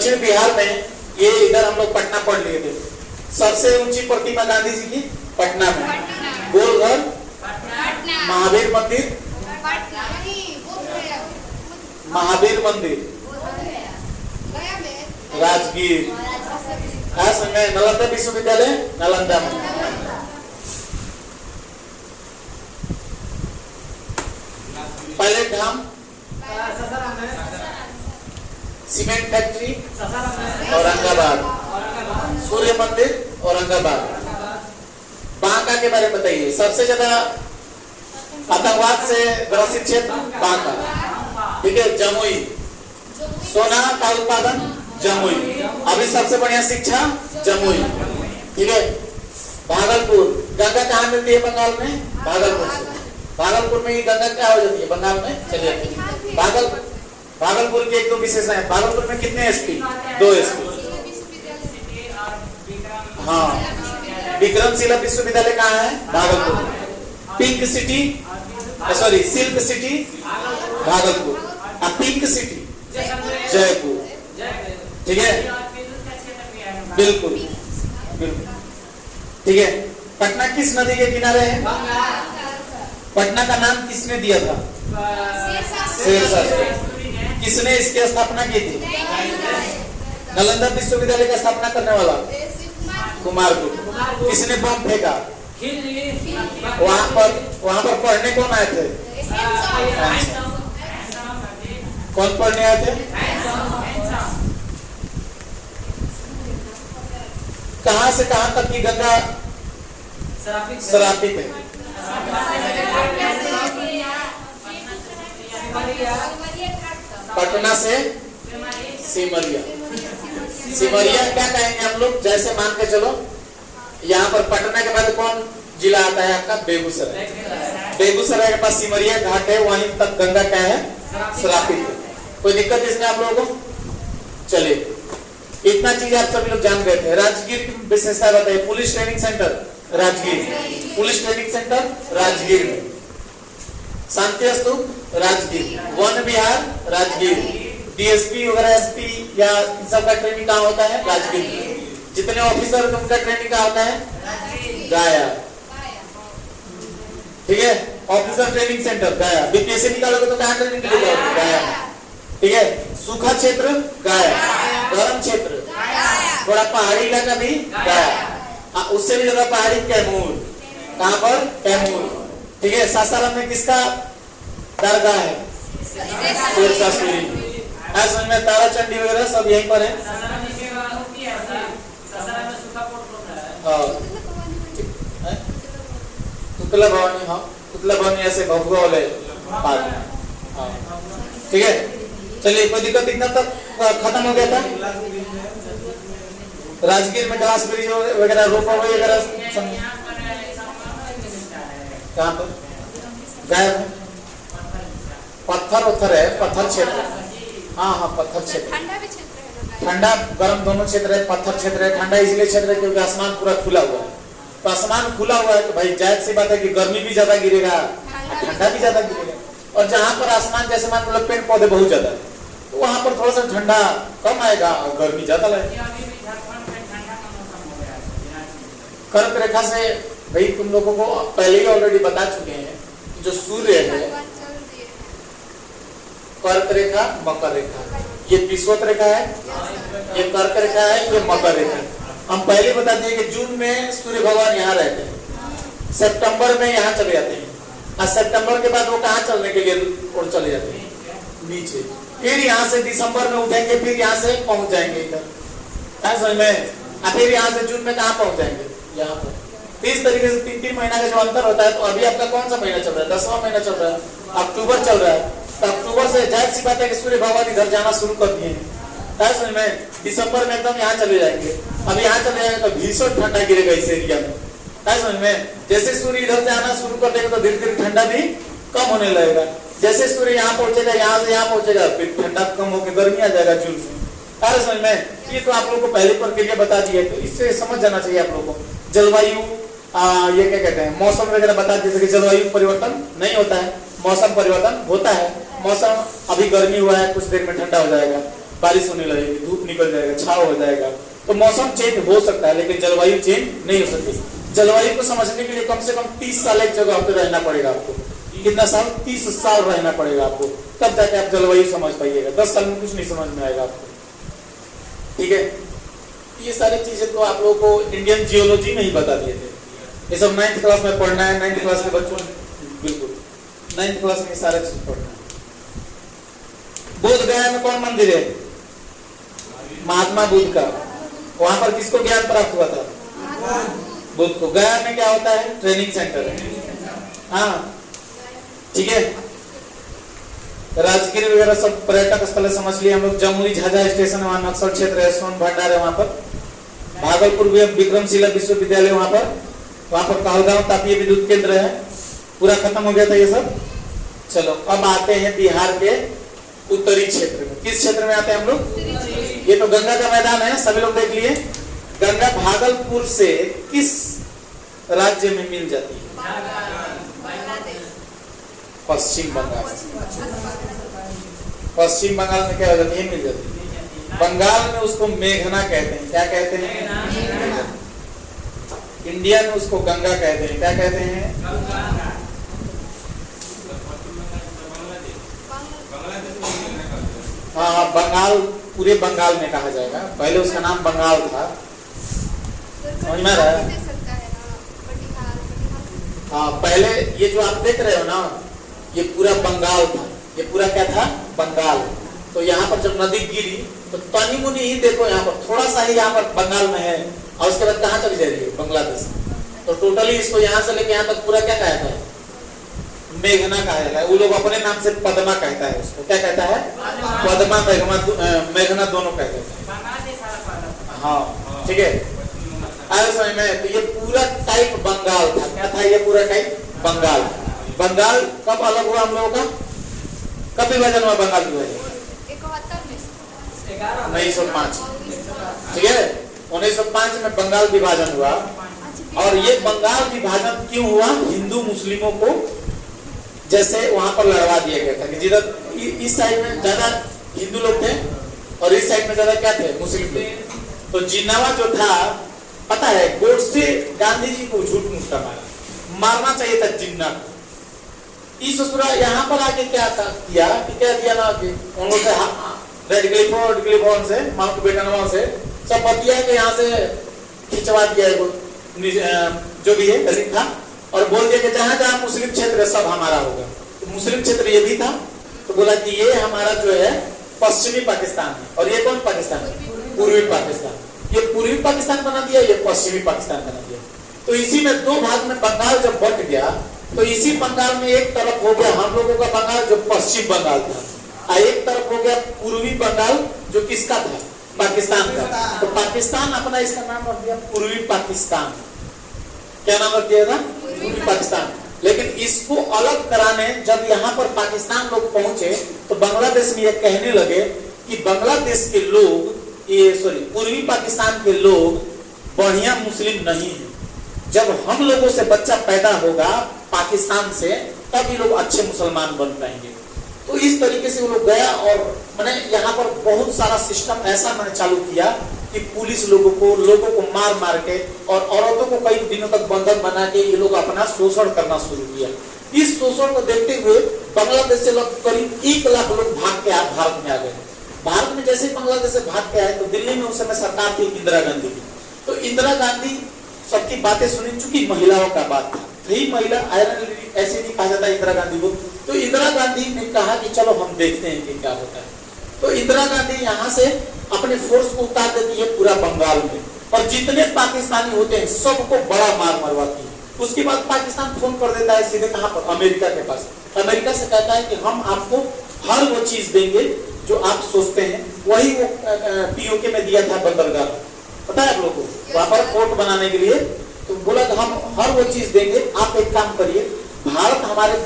दक्षिण बिहार में ये इधर हम लोग पटना पढ़ लिए थे। सबसे ऊंची प्रतिमा गांधी जी की पटना में, गोलघर, महावीर मंदिर, महावीर मंदिर, राजगीर, नालंदा विश्वविद्यालय नालंदा में, पायलट धाम, सीमेंट फैक्ट्री औरंगाबाद, सूर्य मंदिर औरंगाबाद। बांका के बारे में बताइए। सबसे ज्यादा आतंकवाद से ग्रसित क्षेत्र बांका, ठीक है। जमुई, सोना का उत्पादन जमुई, अभी सबसे बढ़िया शिक्षा जमुई, ठीक है। भागलपुर, गंगा कहाँ मिलती है बंगाल में? भागलपुर से। भागलपुर में ही गंगा क्या हो जाती है? बंगाल में चली जाती है। भागलपुर की एक दो विशेषताएं है। भागलपुर में कितने एसपी? 2 एसपी। हाँ, विक्रमशिला विश्वविद्यालय कहाँ है? Bhagalpur. Pink city, sorry silk city Bhagalpur, और पिंक सिटी जयपुर, ठीक है। बिल्कुल बिल्कुल, ठीक है। पटना किस नदी के किनारे है? पटना का नाम किसने दिया था? शेरशाह। किसने इसकी स्थापना की थी? नालंदा विश्वविद्यालय का स्थापना करने वाला कुमारगुप्त। किसने बम फेंका? वहां पर पढ़ने कौन आए थे? कौन पढ़ने आए थे? कहां से कहां तक की गंगा श्रापित है? पटना से सिमरिया। सिमरिया क्या कहेंगे हम लोग? जैसे मान के चलो, यहाँ पर पटना के बाद कौन जिला आता है आपका? बेगूसराय। बेगूसराय के पास सिमरिया घाट है, वहीं तक गंगा क्या है? श्रापित है। कोई दिक्कत इसमें आप लोगों को? चलिए, इतना चीज आप सभी लोग जान गए थे। राजगीर की विशेषता बताइए। Police training centre Rajgir, police training centre Rajgir में, शांति स्तूप राजगीर, वन विहार राजगीर, डीएसपी वगैरह एसपी या इन सब का ट्रेनिंग कहाँ होता है? राजगीर। जितने ऑफिसर उनका ट्रेनिंग कहाँ होता है? गया, ठीक है। ऑफिसर ट्रेनिंग सेंटर गया। बीपीएससी निकालोगे तो कहाँ ट्रेनिंग मिलेगा? गया, ठीक है। सूखा क्षेत्र गया, गर्म क्षेत्र थोड़ा पहाड़ी इलाका भी गया, उससे भी ज्यादा पहाड़ी कैमूर। कहाँ पर? कैमूर, ठीक है। सासाराम में किसका दरगाह है? शेरशाह सूरी। समझ में? ताराचंडी वगैरह सब यहीं पर है। तुतला भवानी, हाँ तुतला भवानी ऐसे भभुआ वाले पास, हाँ ठीक है। चलिए, कोई दिक्कत? इतना तक खत्म हो गया था। राजगीर में ग्लास ब्रिज वगैरह, रोपा वगैरह कहाँ पर? गायब, पत्थर है, पत्थर क्षेत्र। हाँ हाँ, पत्थर क्षेत्र। ठंडा गर्म दोनों क्षेत्र है। पत्थर क्षेत्र है। ठंडा इसलिए क्षेत्र है क्योंकि आसमान पूरा खुला हुआ है। तो आसमान खुला हुआ है तो भाई जायज सी बात है कि गर्मी भी ज्यादा गिरेगा, ठंडा भी ज्यादा गिरेगा। और जहाँ पर आसमान जैसे मान लो पेड़ पौधे बहुत ज्यादा है, तो वहां पर थोड़ा सा ठंडा कम आएगा और गर्मी ज्यादा लगेगा। कर्क रेखा से भाई तुम लोगों को पहले ही ऑलरेडी बता चुके हैं, जो सूर्य है कर्क रेखा, मकर रेखा, ये विषुवत रेखा है, ये कर्क रेखा है, ये मकर रेखा है। हम पहले बता दिए कि जून में सूर्य भगवान यहाँ रहते हैं, सितंबर में यहाँ चले जाते हैं, और सितंबर के बाद वो कहाँ चलने के लिए और चले जाते हैं? नीचे। फिर यहाँ से दिसंबर में उठेंगे, फिर यहाँ से पहुंच जाएंगे इधर, समझ में? फिर यहाँ से जून में कहाँ पहुंच जाएंगे? यहाँ पर। इस तरीके से 3-3 महीना का जो अंतर होता है। तो अभी आपका कौन सा महीना चल रहा है? 10वां महीना चल रहा है, अक्टूबर चल रहा है। तो अक्टूबर से जाहिर सी बात है कि सूर्य भगवान इधर जाना शुरू कर दिए हैं, समझ में? दिसंबर में एकदम यहाँ चले जाएंगे। अब यहाँ चले जाएंगे तो भीषण ठंडा गिरेगा इस एरिया में, समझ में? जैसे सूर्य इधर से आना शुरू कर देगा तो धीरे धीरे ठंडा भी कम होने लगेगा। जैसे सूर्य यहाँ पहुंचेगा, यहाँ से यहाँ पहुंचेगा, फिर ठंडा कम होकर गर्मी आ जाएगा जून से, समझ में? ये तो आप लोग को पहले प्रक्रिया बता दी है, तो इससे समझ जाना चाहिए आप लोगों को। जलवायु ये क्या कहते हैं, मौसम वगैरह बता देते कि जलवायु परिवर्तन नहीं होता है, मौसम परिवर्तन होता है। मौसम अभी गर्मी हुआ है, कुछ देर में ठंडा हो जाएगा, बारिश होने लगेगी, धूप निकल जाएगा, छाव हो जाएगा। तो मौसम चेंज हो सकता है लेकिन जलवायु चेंज नहीं हो सकती। जलवायु को समझने के लिए कम से कम 30 साल एक जगह पे रहना पड़ेगा आपको। कितना साल? 30 साल रहना पड़ेगा आपको, तब जाके आप जलवायु समझ पाइएगा। 10 साल में कुछ नहीं समझ में आएगा आपको, ठीक है। ये सारी चीजें तो आप लोगों को इंडियन जियोलॉजी में ही बता दिए थे। ये सब 9th क्लास में पढ़ना है, 9th क्लास के बच्चों ने, बिल्कुल 9th क्लास में सारा चीज पढ़ना है। बोध गया में कौन मंदिर है? महात्मा बुद्ध का। वहां पर किसको ज्ञान प्राप्त हुआ था? बुद्ध को। गया में क्या होता है? ट्रेनिंग सेंटर है, हाँ, ठीक है। राजगीर वगैरह सब पर्यटक स्थल समझ लिए हम लोग। जमुई झाझा स्टेशन है, वहाँ नक्सल क्षेत्र है, सोन भंडार है वहां पर। भागलपुर भी विक्रमशिला विश्वविद्यालय वहां पर कहलगांव तापीय विद्युत केंद्र है। पूरा खत्म हो गया था ये सब। चलो अब आते हैं बिहार के उत्तरी क्षेत्र में। किस क्षेत्र में आते हैं हम लोग? ये तो गंगा का मैदान है, सभी लोग देख लिए। गंगा भागलपुर से किस राज्य में मिल जाती है? पश्चिम बंगाल। पश्चिम बंगाल में क्या हो जाती है? मिल जाती है। बंगाल में उसको मेघना कहते हैं। क्या कहते हैं? इंडिया में उसको गंगा कहते हैं। क्या कहते हैं? हाँ, बंगाल, पूरे बंगाल में कहा जाएगा। पहले उसका नाम बंगाल था, समझ में आ रहा है? हाँ, पहले ये जो आप देख रहे हो ना, ये पूरा बंगाल था। ये पूरा क्या था? बंगाल। तो यहाँ पर जब नदी गिरी तो तनी मुनी ही देखो, यहाँ पर थोड़ा सा ही यहाँ पर बंगाल में है, और उसके बाद कहाँ चली जा रही है? बांग्लादेश। तो टोटली इसको यहाँ से लेके यहाँ तक पूरा क्या कहता है? मेघना कहा है। वो लोग अपने नाम से पद्मा कहता है उसको। क्या कहता है? पद्मा, मेघना दोनों कहते हैं। हाँ, ठीक है, आगे समझ में। तो ये पूरा टाइप बंगाल था। क्या था ये पूरा टाइप? बंगाल। बंगाल कब अलग हुआ हम लोगों का? कब विभाजन हुआ बंगाल विभाजन? 1905, ठीक है। 1905 में बंगाल विभाजन हुआ। और ये बंगाल विभाजन क्यों हुआ? हिंदू मुस्लिमों को जैसे वहां पर लड़वा दिया गया था कि जिधर इस साइड में ज्यादा हिंदू लोग थे और इस साइड में ज्यादा क्या थे? मुस्लिम थे। तो जिन्नावा जो था, पता है, गोडसे गांधी जी को झूठ मूठ का मारना चाहिए था जिन्ना को। इस ससुरा यहाँ पर आके क्या किया कि क्या दिया ना कि उन लोग से रेड क्लिफोर्ड से, माउंट बेटनवा से सब बतिया के यहाँ से खिंचवा दिया जो भी है लिखा, और बोल दिया कि जहां जहां मुस्लिम क्षेत्र है सब हमारा होगा। तो मुस्लिम क्षेत्र ये भी था, तो बोला कि ये हमारा जो है पश्चिमी पाकिस्तान है, और ये कौन पाकिस्तान है? पूर्वी पाकिस्तान। ये पूर्वी पाकिस्तान बना दिया, ये पश्चिमी पाकिस्तान बना दिया। तो इसी में दो भाग में बंगाल जब बट गया, तो इसी बंगाल में एक तरफ हो गया हम लोगों का बंगाल जो पश्चिम बंगाल था, और एक तरफ हो गया पूर्वी बंगाल जो किसका था? पाकिस्तान का। तो पाकिस्तान अपना इसका नाम रख दिया पूर्वी पाकिस्तान। क्या नाम रख दिया था? पूर्वी पाकिस्तान। लेकिन इसको अलग कराने जब यहाँ पर पाकिस्तान लोग पहुंचे तो बांग्लादेश में ये कहने लगे कि बांग्लादेश के लोग, ये सॉरी पूर्वी पाकिस्तान के लोग बढ़िया मुस्लिम नहीं है। जब हम लोगों से बच्चा पैदा होगा पाकिस्तान से, तब ये लोग अच्छे मुसलमान बन पाएंगे। तो इस तरीके से वो लोग गया और मैंने यहाँ पर बहुत सारा सिस्टम ऐसा मैंने चालू किया कि पुलिस लोगों को मार मार के और औरतों को कई दिनों तक बंधक बना के ये लोग अपना शोषण करना शुरू किया। इस शोषण को देखते हुए बांग्लादेश से लोग करीब 1 लाख लोग भाग के भारत में आ गए। भारत में जैसे बांग्लादेश से भाग के आए तो दिल्ली में उस समय सरकार थी इंदिरा गांधी की। तो इंदिरा गांधी सबकी बातें सुनी, चुकी महिलाओं का बात था, थी महिला आयरन ऐसे नहीं कहा जाता इंदिरा गांधी को। तो इंदिरा गांधी ने कहा कि चलो हम देखते हैं कि क्या होता है। तो इंदिरा गांधी यहाँ से अपने फोर्स को उतार देती है पूरा बंगाल में, और जितने पाकिस्तानी होते हैं सबको बड़ा मार मरवाती है। उसके बाद पाकिस्तान फोन कर देता है सीधे कहाँ पर? अमेरिका के पास। अमेरिका से कहता है कि हम आपको हर वो चीज देंगे जो आप सोचते हैं। वही वो पीओके में दिया था बंदरगाह, पता है आप लोगों को, वहां पर पोर्ट बनाने के लिए। तो बोला कि हम हर वो चीज देंगे, आप एक काम करिए, भारत हमारे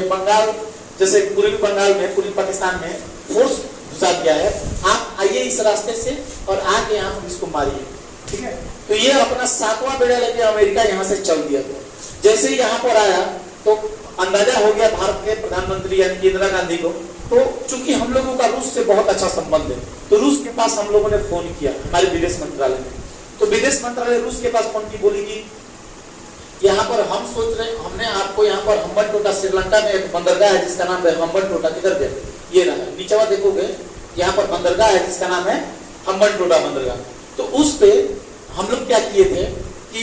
बंगाल जैसे पूर्वी बंगाल में, पूर्वी पाकिस्तान में फोर्स घुसा दिया है, आप आइए इस रास्ते से और आके यहाँ पर इसको मारिए, ठीक है। तो ये अपना 7वां बेड़ा लेके अमेरिका यहाँ से चल दिया था। जैसे ही यहाँ पर आया तो अंदाजा हो गया भारत के प्रधानमंत्री यानी इंदिरा गांधी को तो चूंकि हम लोगों का रूस से बहुत अच्छा संबंध है, तो रूस के पास हम लोगों ने फोन किया हमारे विदेश मंत्रालय में। तो विदेश मंत्रालय रूस के पास फोन की, बोली कि यहाँ पर हम सोच रहे, हमने आपको यहाँ पर हम्बनटोटा श्रीलंका में एक बंदरगाह है जिसका नाम है हम्बनटोटा, किधर गया ये रहा नीचे देखोगे, यहाँ पर बंदरगाह है जिसका नाम है हम्बनटोटा बंदरगाह। तो उस पे हम लोग क्या किए थे कि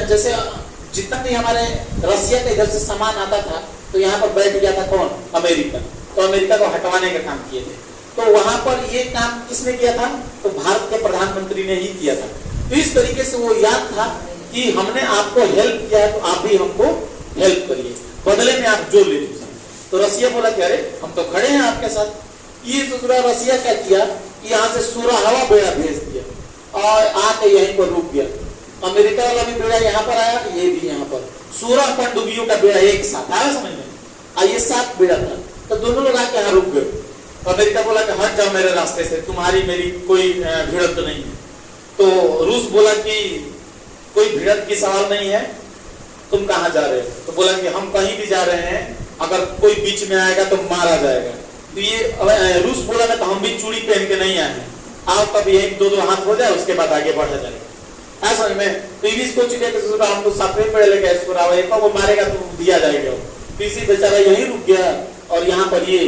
जैसे जितना भी हमारे रसिया के इधर से सामान आता था तो यहाँ पर बैठ गया था कौन, अमेरिका। तो अमेरिका को हटवाने का काम किए थे। तो वहां पर ये काम किसने किया था, तो भारत के प्रधानमंत्री ने ही किया था। तो इस तरीके से वो याद था कि हमने आपको हेल्प किया है तो आप भी हमको हेल्प करिए, बदले में आप जो ले लीजिए। तो रसिया बोला कि अरे हम तो खड़े हैं आपके साथ। ये दूसरा रसिया क्या किया, यहाँ से सूरा हवा बेड़ा भेज दिया और आके यहीं पर रुक गया। अमेरिका वाला भी बेड़ा यहाँ पर आया, ये भी यहाँ पर, सूरा पनडुब्बियों का बेड़ा एक साथ आया, समझ में, ये 7 बेड़ा था। तो दोनों लोग आके यहाँ रुक गए। अमेरिका बोला कि हट जाओ मेरे रास्ते से, तुम्हारी मेरी कोई भिड़ंत नहीं है। तो रूस बोला कि कोई भिड़ंत की सवाल नहीं है, तुम कहाँ जा रहे हो। तो बोला कि हम कहीं भी जा रहे हैं, अगर कोई बीच में आएगा तो मारा जाएगा। तो ये रूस बोला ना, तो हम भी चूड़ी पहन के नहीं आए हैं, आओ तब यही 2-2 हाथ हो जाए, उसके बाद आगे बढ़ा जाएगा, ऐसा समझ में। तो ये सोच लिया कि हम तो सातवें पढ़े लेके वो मारेगा तो दिया जाएगा। तो इसी बेचारा यही रुक गया और यहाँ पर ये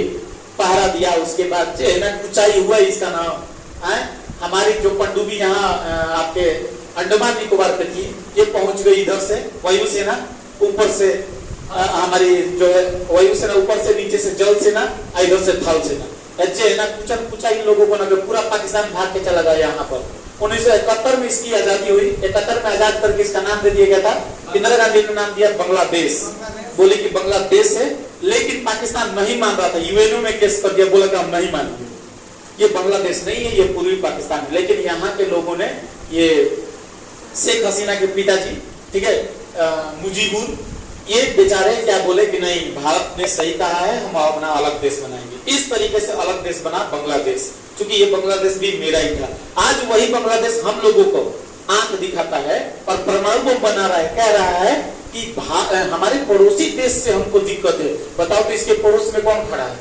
पहरा दिया। उसके बाद ऊंचाई हुआ इसका नाम है। हमारी जो पनडुब्बी यहाँ आपके अंडमान निकोबार पे थी, ये पहुंच गई इधर से वायुसेना, ऊपर से हमारी जो है वायुसेना, ऊपर से नीचे से जल सेना, इधर से थल सेना। कुछ इन लोगों को ना पूरा पाकिस्तान भाग के चला गया। यहाँ पर 1971 में इसकी आजादी हुई। 71 में आजाद करके इसका नाम दे दिया गया था, इंदिरा गांधी ने नाम दिया बांग्लादेश। बोले कि बांग्लादेश है, लेकिन पाकिस्तान नहीं मान रहा था, यूएनओ में केस कर दिया, बोला कि हम नहीं मानेंगे, ये बांग्लादेश नहीं है, ये पूर्वी पाकिस्तान है। लेकिन यहाँ के लोगों ने, ये शेख हसीना के पिताजी, ठीक है, मुजीबुर, ये बेचारे क्या बोले कि नहीं, भारत ने सही कहा है, हम अपना अलग देश बनाएंगे। इस तरीके से अलग देश बना बांग्लादेश, क्योंकि ये बांग्लादेश भी मेरा ही था। आज वही बांग्लादेश हम लोगों को आंख दिखाता है और परमाणु बम बना रहा है, कह रहा है कि हमारे पड़ोसी देश से हमको दिक्कत है। बताओ तो इसके पड़ोस में कौन खड़ा है,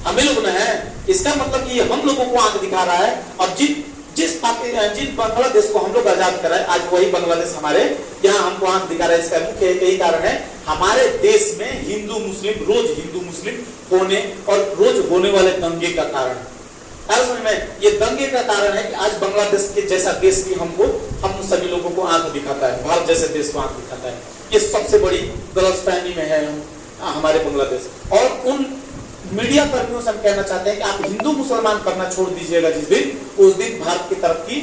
हमें लोग ना है। इसका मतलब कि हम लोगों को आंख दिखा रहा है। और जिस बांग्लादेश को हम लोग आजाद कराए, आज वही बांग्लादेश हमारे यहाँ हमको आंख दिखा रहा है। इसका मुख्य यही कारण है, हमारे देश में हिंदू मुस्लिम होने और रोज होने वाले दंगे का कारण। समझ में, ये दंगे का कारण है कि आज बांग्लादेश के जैसा देश भी हम सभी लोगों को आंख दिखाता है, भारत जैसे देश को आंख दिखाता है। ये सबसे बड़ी गलतफहमी में है हमारे बांग्लादेश। और उन मीडिया कर्मियों से हम कहना चाहते हैं कि आप हिंदू मुसलमान करना छोड़ दीजिएगा जिस दिन, उस दिन भारत की तरक्की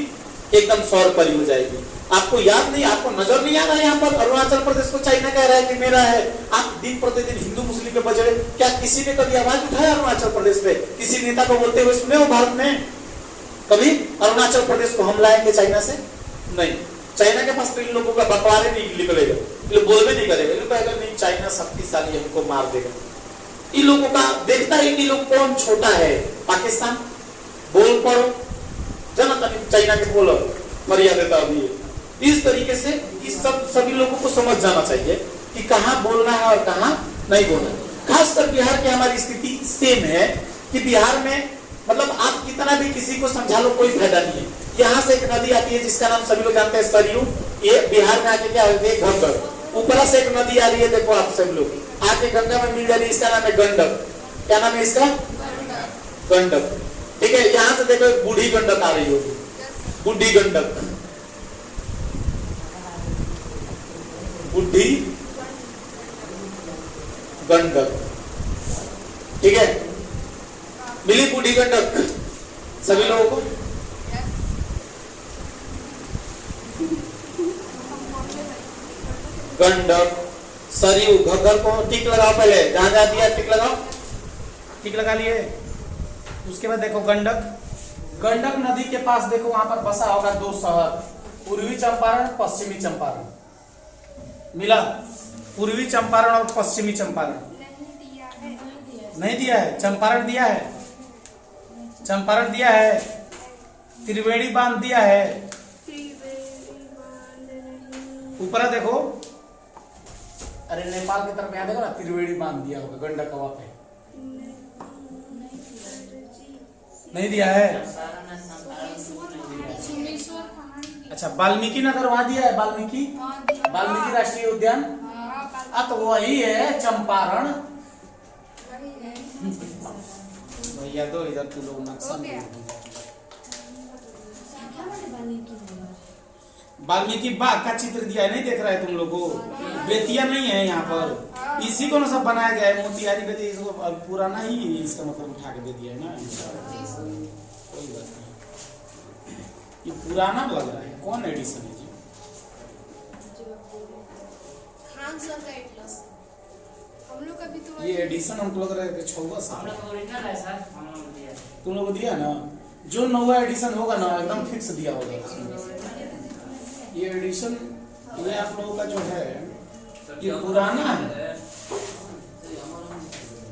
एकदम सौर परी हो जाएगी। आपको याद नहीं, आपको नजर नहीं आ रहा है, यहाँ पर अरुणाचल प्रदेश को चाइना कह रहा है कि मेरा है। आप दिन प्रतिदिन हिंदू मुस्लिम के बजड़े, क्या किसी ने कभी आवाज उठाया अरुणाचल प्रदेश पे? किसी नेता को बोलते हुए सुने हो भारत में कभी अरुणाचल प्रदेश को हम लाएंगे चाइना से? नहीं, चाइना के पास तो इन लोगों का बंटवारे नहीं निकलेगा, बोल भी नहीं करेगा, अगर नहीं चाइना शक्तिशाली हमको मार देगा। इन लोगों का देखता है कि लोग कौन छोटा है, पाकिस्तान बोल पड़ो, जनता चाइना के बोलो मर्यादा भी है। इस तरीके से इस सभी लोगों को समझ जाना चाहिए कि कहाँ बोलना है और कहाँ नहीं बोलना है। खासकर बिहार की हमारी स्थिति सेम है कि बिहार में मतलब आप कितना भी किसी को समझा लो, कोई फायदा नहीं है। यहाँ से एक नदी आती है जिसका नाम सभी लोग जानते हैं, सरयू। ये बिहार में आके क्या होती है, घग्गर। ऊपर से एक नदी आ रही है, देखो आप सब लोग आके गंगा में मिल जा रही है, इसका नाम है गंडक। क्या नाम है इसका? गंडक। ठीक है, यहाँ से देखो बूढ़ी गंडक आ रही होगी, बूढ़ी गंडक, बूढ़ी गंडक। ठीक है, मिली बूढ़ी गंडक सभी लोगों को? गंडक, सरयू, घग्गर को टिक लगाओ, पहले जहां जहां दिया टिक लगाओ, टिक लगा लिए। उसके बाद देखो गंडक, गंडक नदी के पास देखो वहां पर बसा होगा 2 शहर, पूर्वी चंपारण, पश्चिमी चंपारण। मिला? पूर्वी चंपारण और पश्चिमी चंपारण नहीं दिया है। चंपारण दिया है, चंपारण दिया है, त्रिवेणी बांध दिया है। ऊपर देखो, अरे नेपाल की तरफ यहाँ देखो ना, त्रिवेणी बांध दिया होगा गंडक हवा पे। नहीं दिया है। अच्छा, वाल्मीकि नगर वहाँ दिया है, वाल्मीकि राष्ट्रीय उद्यान। तो वही है चंपारण। भैया दो इधर तू लोग नक्शा। वाल्मीकि बाग का चित्र दिया है, नहीं देख रहा है तुम लोग को? बेतिया नहीं है यहाँ पर, इसी को ना सब बनाया गया है। मोतिहारी बेतिया, इसको पुराना ही इसका मतलब उठा के दे दिया है ना। कोई बात नहीं, ये पुराना लग रहा है। कौन एडिशन है जी? ये एडिशन हमको लग रहा है कि 6वां साल तुम लोग को दिया ना। जो 9वां एडिशन होगा ना एकदम फिक्स दिया होगा उसमें। ये एडिशन ये आप लोगों का जो है ये पुराना है,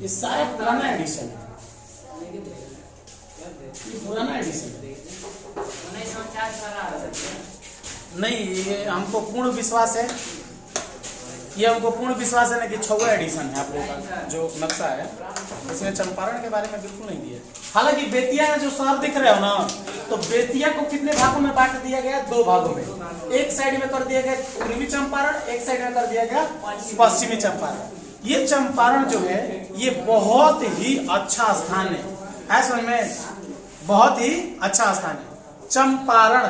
ये शायद पुराना एडिशन है। ये पुराना एडिशन है। नहीं, ये हमको पूर्ण विश्वास है, ये हमको पूर्ण विश्वास है ना कि 6वां एडिशन है आप लोगों का जो नक्शा है। इसमें चंपारण के बारे में बिल्कुल नहीं दिया। हालांकि बेतिया जो शहर दिख रहे हो ना, तो बेतिया को कितने भागों में बांट दिया गया? 2 भागों में। एक साइड में कर दिया गया पूर्वी चंपारण, एक साइड में कर दिया गया पश्चिमी चंपारण। ये चंपारण जो है ये बहुत ही अच्छा स्थान है समझ में, बहुत ही अच्छा स्थान है चंपारण।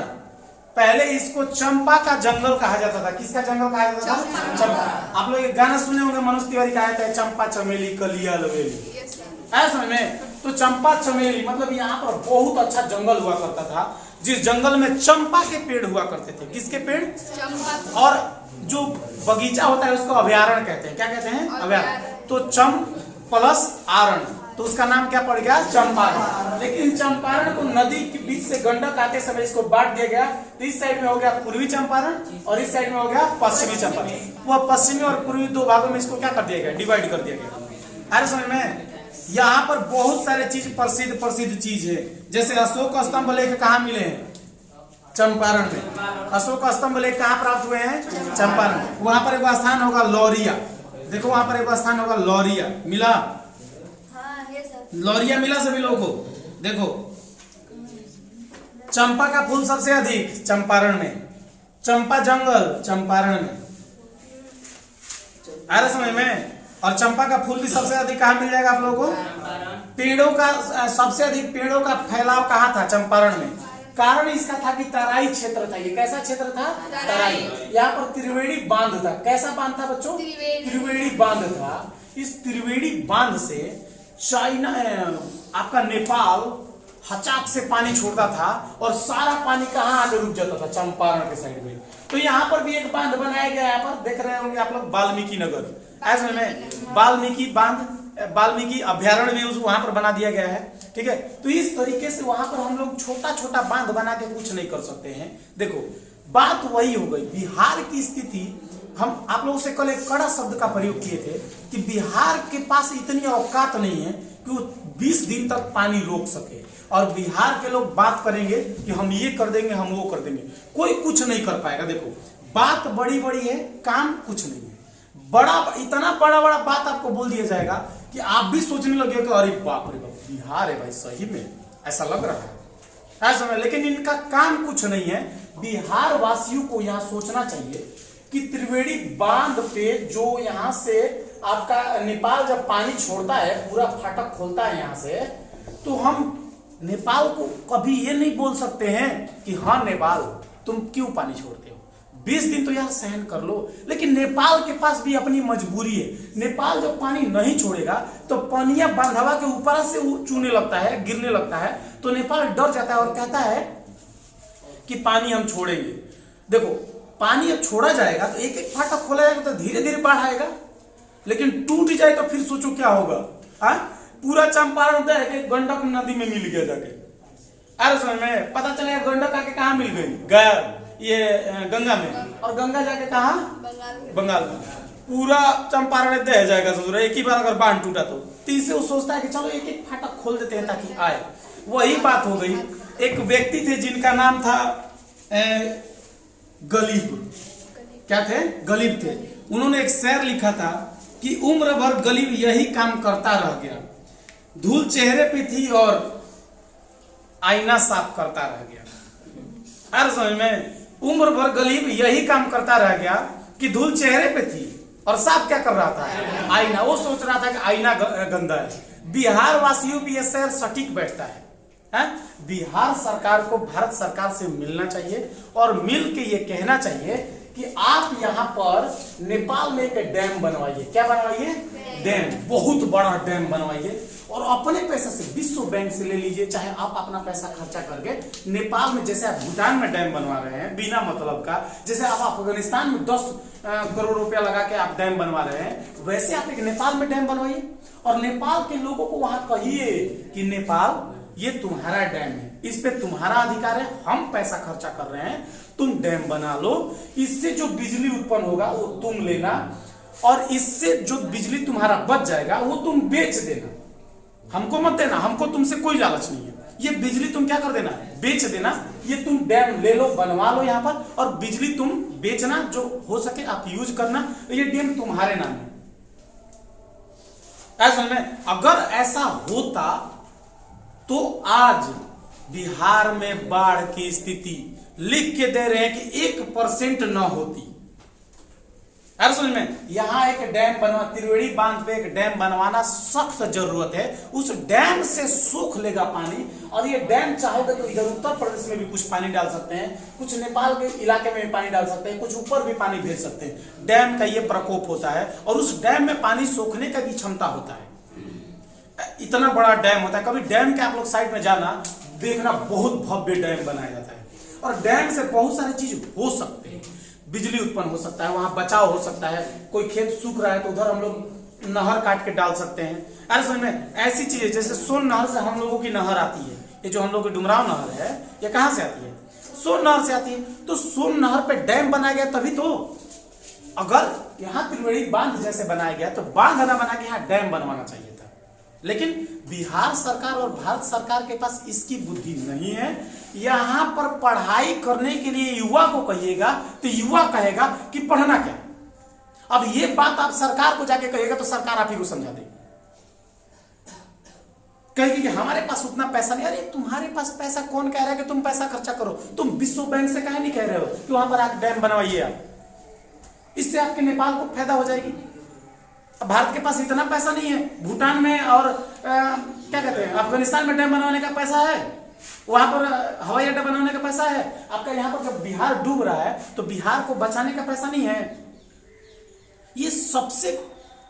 पहले इसको चंपा का जंगल कहा जाता था। किसका जंगल कहा जाता था? चंपा। आप लोग एक गाना सुने होंगे, मनोज तिवारी का है, चंपा चमेली कलिया लवेली, समझ में। तो चंपा चमेली मतलब यहाँ पर बहुत अच्छा जंगल हुआ करता था, जिस जंगल में चंपा के पेड़ हुआ करते थे। किसके पेड़? चंपा। और जो बगीचा होता है उसको अभयारण्य कहते हैं। क्या कहते हैं? अभयारण्य। तो चम प्लस आरण, तो उसका नाम क्या पड़ गया? चंपारण। लेकिन चंपारण को नदी के बीच से गंडक आते समय इसको बांट दिया गया। तो इस साइड में हो गया पूर्वी चंपारण और इस साइड में हो गया पश्चिमी चंपारण। वह पश्चिमी और पूर्वी 2 भागों में इसको क्या कर दिया गया? डिवाइड कर दिया गया। अरे समझ में, यहाँ पर बहुत सारे चीज प्रसिद्ध चीज है। जैसे अशोक स्तंभ लेख कहाँ मिले हैं? चंपारण में। अशोक स्तंभ लेख कहाँ प्राप्त हुए हैं? चंपारण। वहां पर एक स्थान होगा लौरिया। देखो वहां पर एक स्थान होगा लौरिया, मिला? लौरिया मिला सभी लोगों को? देखो, चंपा का फूल सबसे अधिक चंपारण में, चंपा जंगल चंपारण में। आ रहा समझ में? और चंपा का फूल भी सबसे अधिक कहाँ मिल जाएगा आप लोगों को? पेड़ों का सबसे अधिक पेड़ों का फैलाव कहाँ था? चंपारण में। कारण इसका था कि तराई क्षेत्र था। ये कैसा क्षेत्र था? तराई। यहाँ पर त्रिवेणी बांध था। कैसा बांध था बच्चों? त्रिवेणी बांध था। इस त्रिवेणी बांध से चाइना आपका नेपाल हचाक से पानी छोड़ता था और सारा पानी कहाँ आके रुक जाता था? चंपारण के साइड में। तो यहाँ पर भी एक बांध बनाया गया है। यहाँ पर देख रहे होंगे आप लोग वाल्मीकि नगर, ऐसे में वाल्मीकि बांध, वाल्मीकि अभयारण्य भी वहां पर बना दिया गया है। ठीक है, तो इस तरीके से वहां पर हम लोग छोटा छोटा बांध बना के कुछ नहीं कर सकते हैं। देखो बात वही हो गई। बिहार की स्थिति, हम आप लोगों से कल एक कड़ा शब्द का प्रयोग किए थे कि बिहार के पास इतनी औकात नहीं है कि वो 20 दिन तक पानी रोक सके। और बिहार के लोग बात करेंगे कि हम ये कर देंगे, हम वो कर देंगे, कोई कुछ नहीं कर पाएगा। देखो बात बड़ी बड़ी है, काम कुछ नहीं है। इतना बड़ा बात आपको बोल दिया जाएगा कि आप भी सोचने लगे कि अरे बाप रे बाप, बिहार है भाई, सही में ऐसा लग रहा है ऐसा में। लेकिन इनका काम कुछ नहीं है। बिहार वासियों को यहाँ सोचना चाहिए कि त्रिवेणी बांध पे जो यहाँ से आपका नेपाल जब पानी छोड़ता है, पूरा फाटक खोलता है यहाँ से, तो हम नेपाल को कभी ये नहीं बोल सकते हैं कि हाँ नेपाल तुम क्यों पानी छोड़ते हो, 20 दिन तो यार सहन कर लो। लेकिन नेपाल के पास भी अपनी मजबूरी है। नेपाल जब पानी नहीं छोड़ेगा तो पानिया बांधवा के ऊपर से चूने लगता है, गिरने लगता है, तो नेपाल डर जाता है और कहता है कि पानी हम छोड़ेंगे। देखो पानी अब छोड़ा जाएगा तो एक एक फाटक खोला जाएगा तो धीरे धीरे बाढ़ आएगा, लेकिन टूट जाए तो फिर सोचो क्या होगा। पूरा चंपारण गंडक नदी में मिल गया जाके। अरे समझ में पता चला गंडक आके कहाँ मिल गई? गया ये गंगा में, और गंगा जाके कहा? बंगाल में। पूरा चंपारण दह जाएगा ससुर एक ही बार अगर बांध टूटा तो। तीसरे वो सोचता है कि चलो एक एक फाटक खोल देते हैं ताकि आए। वही बात हो गई। एक व्यक्ति थे जिनका नाम था गलीब। क्या थे? गलीब थे। उन्होंने एक शेर लिखा था कि उम्र भर गलीब यही काम करता रह गया, धूल चेहरे पे थी और आईना साफ करता रह गया। हर समझ में उम्र भर गरीब यही काम करता रह गया कि धूल चेहरे पे थी और साफ क्या कर रहा था, आईना। वो सोच रहा था कि आईना गंदा है। बिहार वासियों भी ये शहर सटीक बैठता है। बिहार सरकार को भारत सरकार से मिलना चाहिए और मिल के ये कहना चाहिए कि आप यहाँ पर नेपाल में एक डैम बनवाइए। क्या बनवाइए? डैम, बहुत बड़ा डैम बनवाइए और अपने पैसे से विश्व बैंक से ले लीजिए, चाहे आप अपना पैसा खर्चा करके नेपाल में, जैसे आप भूटान में डैम बनवा रहे हैं बिना मतलब का, जैसे आप अफगानिस्तान में 10 करोड़ रुपया लगा के आप डैम बनवा रहे हैं, वैसे आप एक नेपाल में डैम बनवाइए और नेपाल के लोगों को वहां कहिए कि नेपाल ये तुम्हारा डैम है, इस पे तुम्हारा अधिकार है, हम पैसा खर्चा कर रहे हैं, तुम डैम बना लो, इससे जो बिजली उत्पन्न होगा वो तुम लेना और इससे जो बिजली तुम्हारा बच जाएगा वो तुम बेच देना, हमको मत देना, हमको तुमसे कोई लालच नहीं है। ये बिजली तुम क्या कर देना, बेच देना। ये तुम डैम ले लो, बनवा लो यहाँ पर और बिजली तुम बेचना, जो हो सके आप यूज करना, ये डैम तुम्हारे नाम है। ऐसा में अगर ऐसा होता तो आज बिहार में बाढ़ की स्थिति लिख के दे रहे हैं कि 1% न होती। अरे समझ में, यहां एक डैम बनवा, त्रिवेणी बांध पे एक डैम बनवाना सख्त जरूरत है। उस डैम से सूख लेगा पानी और ये डैम चाहोगे तो इधर उत्तर प्रदेश में भी कुछ पानी डाल सकते हैं, कुछ नेपाल के इलाके में भी पानी डाल सकते हैं, कुछ ऊपर भी पानी भेज सकते हैं। डैम का ये प्रकोप होता है और उस डैम में पानी सोखने का भी क्षमता होता है। इतना बड़ा डैम होता है। कभी डैम के आप लोग साइड में जाना, देखना, बहुत भव्य डैम बनाया जाता है और डैम से बहुत सारी चीज हो सकते हैं। बिजली उत्पन्न हो सकता है, वहां बचाव हो सकता है, कोई खेत सूख रहा है तो उधर हम लोग नहर काट के डाल सकते हैं। अरे समझ में, ऐसी चीजें जैसे सोन नहर से हम लोगों की नहर आती है, ये जो हम लोग की डुमराव नहर है, ये कहां से आती है? सोन नहर से आती है। तो सोन नहर पे डैम बनाया गया तभी तो। अगर यहाँ त्रिवेणी बांध जैसे बनाया गया तो बांध न बना के यहाँ डैम बनवाना चाहिए था, लेकिन बिहार सरकार और भारत सरकार के पास इसकी बुद्धि नहीं है। यहां पर पढ़ाई करने के लिए युवा को कहिएगा तो युवा कहेगा कि पढ़ना क्या। अब ये बात आप सरकार को जाके कहिएगा तो सरकार आप ही को समझा देगी, कहेगी कि हमारे पास उतना पैसा नहीं। अरे तुम्हारे पास पैसा कौन कह रहा है कि तुम पैसा खर्चा करो? तुम विश्व बैंक से काहे नहीं कह रहे हो कि वहां पर आप डैम बनवाइए? आप इससे आपके नेपाल को फायदा हो जाएगी। भारत के पास इतना पैसा नहीं है। भूटान में और क्या कहते हैं, अफगानिस्तान में डैम बनवाने का पैसा है, वहां पर हवाई अड्डा बनाने का पैसा है। आपका यहाँ पर जब बिहार डूब रहा है तो बिहार को बचाने का पैसा नहीं है। ये सबसे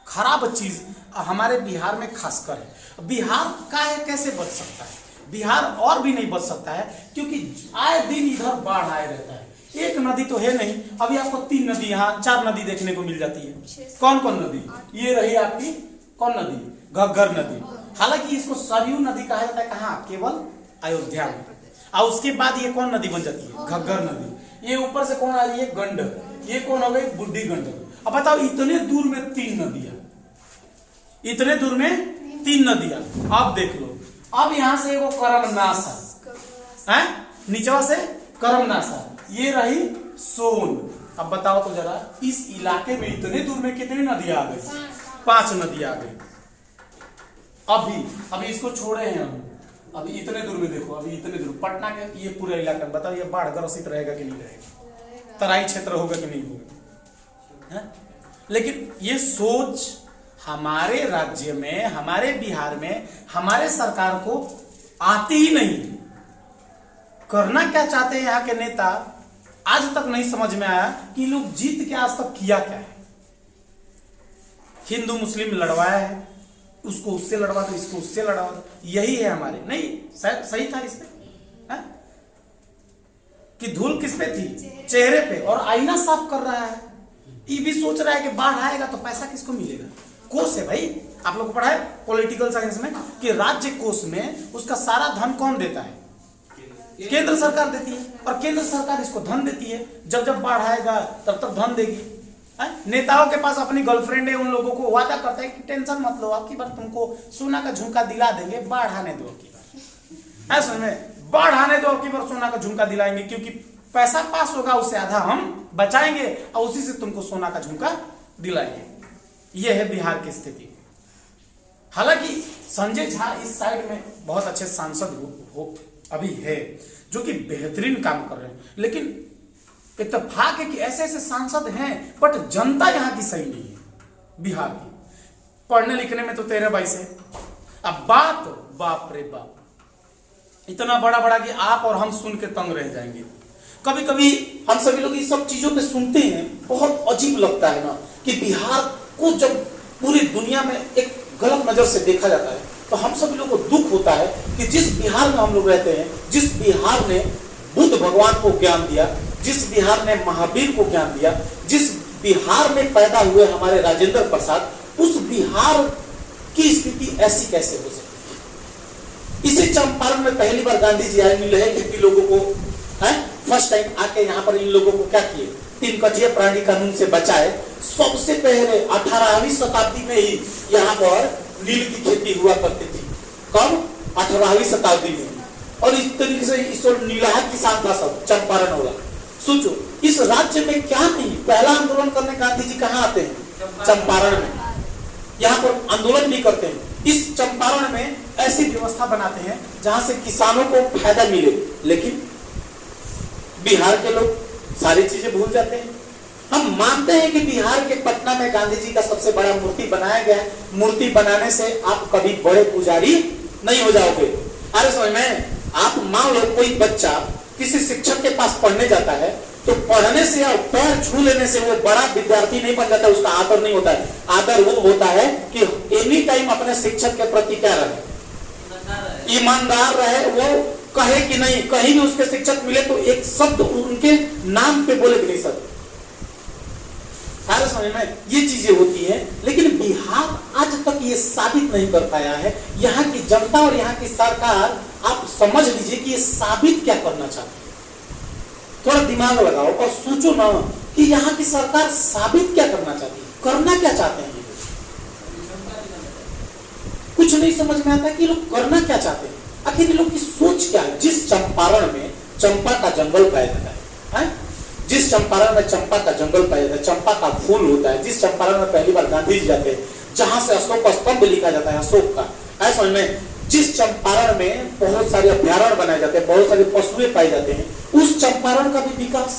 खराब चीज हमारे बिहार में खासकर है। बिहार का कैसे बच सकता है? बिहार और भी नहीं बच सकता है क्योंकि आए दिन इधर बाढ़ आए रहता है। एक नदी तो है नहीं, अभी आपको 3 नदी, यहाँ 4 नदी देखने को मिल जाती है। कौन कौन नदी? ये रही आपकी कौन नदी? घग्गर नदी। हालांकि इसको सरयू नदी कहा जाता है, कहाँ? केवल अयोध्या में। और उसके बाद ये कौन नदी बन जाती है? घग्गर नदी। ये ऊपर से कौन आ रही है? गंडक। ये कौन हो गई? बूढ़ी गंडक। अब बताओ, इतने दूर में 3 नदियां, इतने दूर में 3 नदियां। अब देख लो, अब यहां से वो करमनासा है, नीचवा से करमनासा, ये रही सोन। अब बताओ तो जरा, इस इलाके में इतने दूर में कितनी नदियां आ गई? 5 नदियां आ गई। अभी इसको छोड़े हैं हम, अभी इतने दूर में देखो, अभी इतने दूर पटना के ये पूरा इलाका, बताओ ये बाढ़ ग्रसित रहेगा कि नहीं रहेगा? तराई क्षेत्र होगा कि नहीं होगा? लेकिन ये सोच हमारे राज्य में, हमारे बिहार में, हमारे सरकार को आती ही नहीं। करना क्या चाहते हैं यहाँ के नेता, आज तक नहीं समझ में आया कि लोग जीत के आज तक किया क्या है। हिंदू मुस्लिम लड़वाया है, उसको उससे लड़वा दो, इसको उससे लड़वा दो, यही है हमारे। नहीं, सही था इसमें कि धूल किस पे थी? चेहरे पे। और आईना साफ कर रहा है। ये भी सोच रहा है कि बाढ़ आएगा तो पैसा किसको मिलेगा? कोष है भाई, आप लोग को पढ़ा है पॉलिटिकल साइंस में कि राज्य कोष में उसका सारा धन कौन देता है? केंद्र सरकार देती है। और केंद्र सरकार इसको धन देती है। जब जब बाढ़ आएगा तब तक धन देगी। नेताओं के पास अपनी गर्लफ्रेंड है, उन लोगों को वादा करता है कि टेंशन मत लो, आपकी बार तुमको सोना का झुमका दिला देंगे, बाढ़ आने दो आपकी बार। ऐसा में बाढ़ आने दो आपकी बार, सोना का झुमका दिलाएंगे, क्योंकि पैसा पास होगा, उससे आधा हम बचाएंगे और उसी से तुमको सोना का झुमका दिलाएंगे। यह है बिहार की स्थिति। हालांकि संजय झा इस साइड में बहुत अच्छे सांसद अभी है जो कि बेहतरीन काम कर रहे हैं, लेकिन इत्तेफाक है कि ऐसे ऐसे सांसद हैं बट जनता यहाँ की सही नहीं है। बिहार की पढ़ने लिखने में तो 13-22 है। अब बाप रे बाप इतना बड़ा बड़ा कि आप और हम सुन के तंग रह जाएंगे। कभी कभी हम सभी लोग इस सब चीजों पे सुनते हैं, बहुत अजीब लगता है ना कि बिहार को जब पूरी दुनिया में एक गलत नजर से देखा जाता है तो हम सभी लोग को दुख होता है कि जिस बिहार में हम लोग रहते हैं, जिस बिहार ने बुद्ध भगवान को ज्ञान दिया, जिस बिहार ने महावीर को ज्ञान दिया, जिस बिहार में पैदा हुए हमारे राजेंद्र प्रसाद, उस बिहार की स्थिति ऐसी कैसे हो सकती है। इसी चंपारण में पहली बार गांधी जी आए, मिले हैं कितने लोगों को, है फर्स्ट टाइम आके यहाँ पर इन लोगों को क्या किए, 3 कजिया प्राणी कानून से बचाए। सबसे पहले 18वीं शताब्दी में ही यहाँ पर नील की खेती हुआ करती थी। कब? 18वीं शताब्दी में। और इस तरीके से इस नीलाहा किसान था सब चंपारण वाला। सोचो इस राज्य में क्या नहीं, पहला आंदोलन करने गांधी जी कहाँ आते हैं? चंपारण में। यहाँ पर आंदोलन भी करते हैं। इस चंपारण में ऐसी व्यवस्था बनाते हैं जहां से किसानों को फायदा मिले, लेकिन बिहार के लोग सारी चीजें भूल जाते हैं। हम मानते हैं कि बिहार के पटना में गांधी जी का सबसे बड़ा मूर्ति बनाया गया है। मूर्ति बनाने से आप कभी बड़े पुजारी नहीं हो जाओगे। अरे समझ में, आप मान लो कोई बच्चा किसी शिक्षक के पास पढ़ने जाता है तो पढ़ने से या पैर छू लेने से वो बड़ा विद्यार्थी नहीं बन जाता, उसका आदर नहीं होता है। आदर वो होता है कि एनी टाइम अपने शिक्षक के प्रति क्या रहे, ईमानदार रहे। वो कहे कि नहीं, कहीं भी उसके शिक्षक मिले तो एक शब्द उनके नाम पे बोले कि नहीं सर। सारे समझ में ये चीजें होती हैं, लेकिन बिहार आज तक ये साबित नहीं कर पाया है। यहाँ की जनता और यहाँ की सरकार, आप समझ लीजिए कि ये साबित क्या करना चाहती है। थोड़ा दिमाग लगाओ और सोचो ना कि यहाँ की सरकार साबित क्या करना चाहती है, करना क्या चाहते हैं। कुछ नहीं समझ में आता कि लोग करना क्या चाहते हैं। आखिर लोग की सोच क्या है। जिस चंपारण में चंपा का जंगल पाया जाता है, जिस चंपारण में चंपा का जंगल पाया जाता है, चंपा का फूल होता है, जिस चंपारण में पहली बार गांधी जी जाते हैं, जहां से अशोक स्तंभ लिखा जाता है अशोक का, ऐसा में जिस चंपारण में बहुत सारे अभ्यारण्य बनाए जाते हैं, बहुत सारे पशुएं पाए जाते हैं, उस चंपारण का भी विकास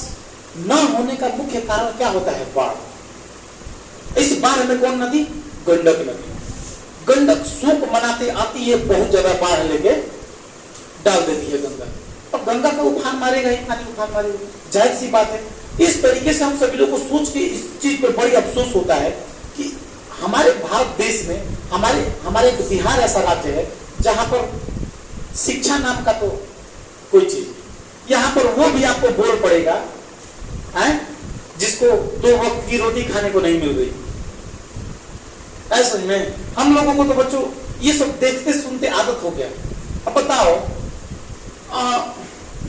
न होने का मुख्य कारण क्या होता है? बाढ़। इस बाढ़ में कौन नदी? गंडक नदी। गंडक शोक मनाते आती है, बहुत ज्यादा बाढ़ लेके डाल देती है गंगा। अब गंगा को उफान मारेगा ही, पानी उफान मारेगा, जाहिर सी बात है। इस तरीके से हम सभी लोग को सोच के इस चीज पर बड़ी अफसोस होता है कि हमारे भारत देश में हमारे बिहार ऐसा राज्य है जहां पर शिक्षा नाम का तो कोई चीज, यहाँ पर वो भी आपको बोल पड़ेगा है जिसको 2 वक्त की रोटी खाने को नहीं मिल रही। ऐसा में हम लोगों को तो बच्चों ये सब देखते सुनते आदत हो गया। अब बताओ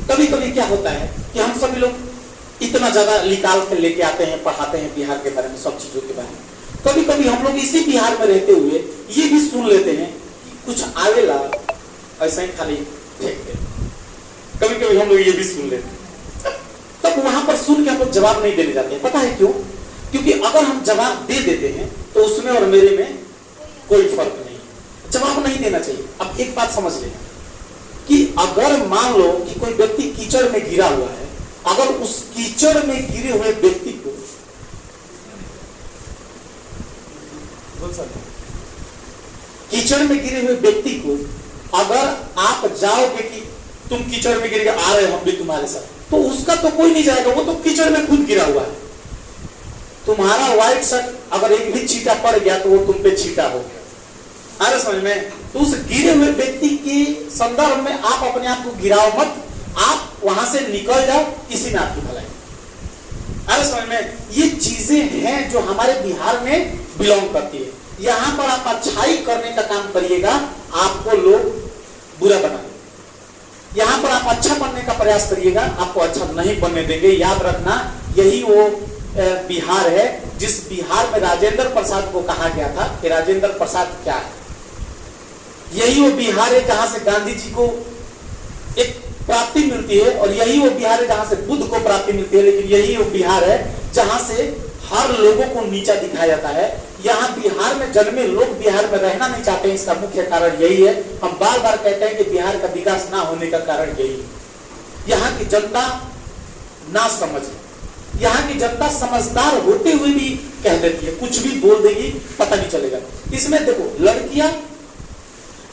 कभी कभी क्या होता है कि हम सभी लोग इतना ज्यादा निकाल के लेके आते हैं, पढ़ाते हैं बिहार के बारे में, सब चीजों के बारे में। कभी कभी हम लोग इसी बिहार में रहते हुए ये भी सुन लेते हैं कि कुछ आवेला ऐसा ही खाली फेंक दे। कभी कभी हम लोग ये भी सुन लेते हैं, तब वहां पर सुन के हम लोग जवाब नहीं देने जाते हैं। पता है क्यों? क्योंकि अगर हम जवाब दे देते हैं तो उसमें और मेरे में कोई फर्क नहीं, जवाब नहीं देना चाहिए। अब एक बात समझ लेना कि अगर मान लो कि कोई व्यक्ति कीचड़ में गिरा हुआ है, अगर उस कीचड़ में गिरे हुए व्यक्ति को कीचड़ में गिरे हुए व्यक्ति को अगर आप जाओगे कि तुम कीचड़ में गिर के आ रहे हो, हम भी तुम्हारे साथ, तो उसका तो कोई नहीं जाएगा, वो तो कीचड़ में खुद गिरा हुआ है। तुम्हारा व्हाइट शर्ट अगर एक भी छींटा पड़ गया तो वो तुम पे छींटा हो गया। अरे समझ में, तो उस गिरे हुए व्यक्ति के संदर्भ में आप अपने आप को गिराओ मत, आप वहां से निकल जाओ, इसी में आपकी भलाई। अरे समझ में, ये चीजें हैं जो हमारे बिहार में बिलोंग करती है। यहाँ पर आप अच्छाई करने का काम करिएगा, आपको लोग बुरा बनाएंगे। यहाँ पर आप अच्छा बनने का प्रयास करिएगा, आपको अच्छा नहीं बनने देंगे। याद रखना, यही वो बिहार है जिस बिहार में राजेंद्र प्रसाद को कहा गया था कि राजेंद्र प्रसाद क्या है। यही वो बिहार है जहां से गांधी जी को एक प्राप्ति मिलती है, और यही वो बिहार है जहां से बुद्ध को प्राप्ति मिलती है। लेकिन यही वो बिहार है जहां से हर लोगों को नीचा दिखाया जाता है। यहाँ बिहार में जन्मे लोग बिहार में रहना नहीं चाहते हैं, इसका मुख्य कारण यही है। हम बार बार कहते हैं कि बिहार का विकास ना होने का कारण यही है। यहाँ की जनता ना समझ, यहाँ की जनता समझदार होते हुए भी कह देती है, कुछ भी बोल देगी, पता नहीं चलेगा। इसमें देखो लड़कियां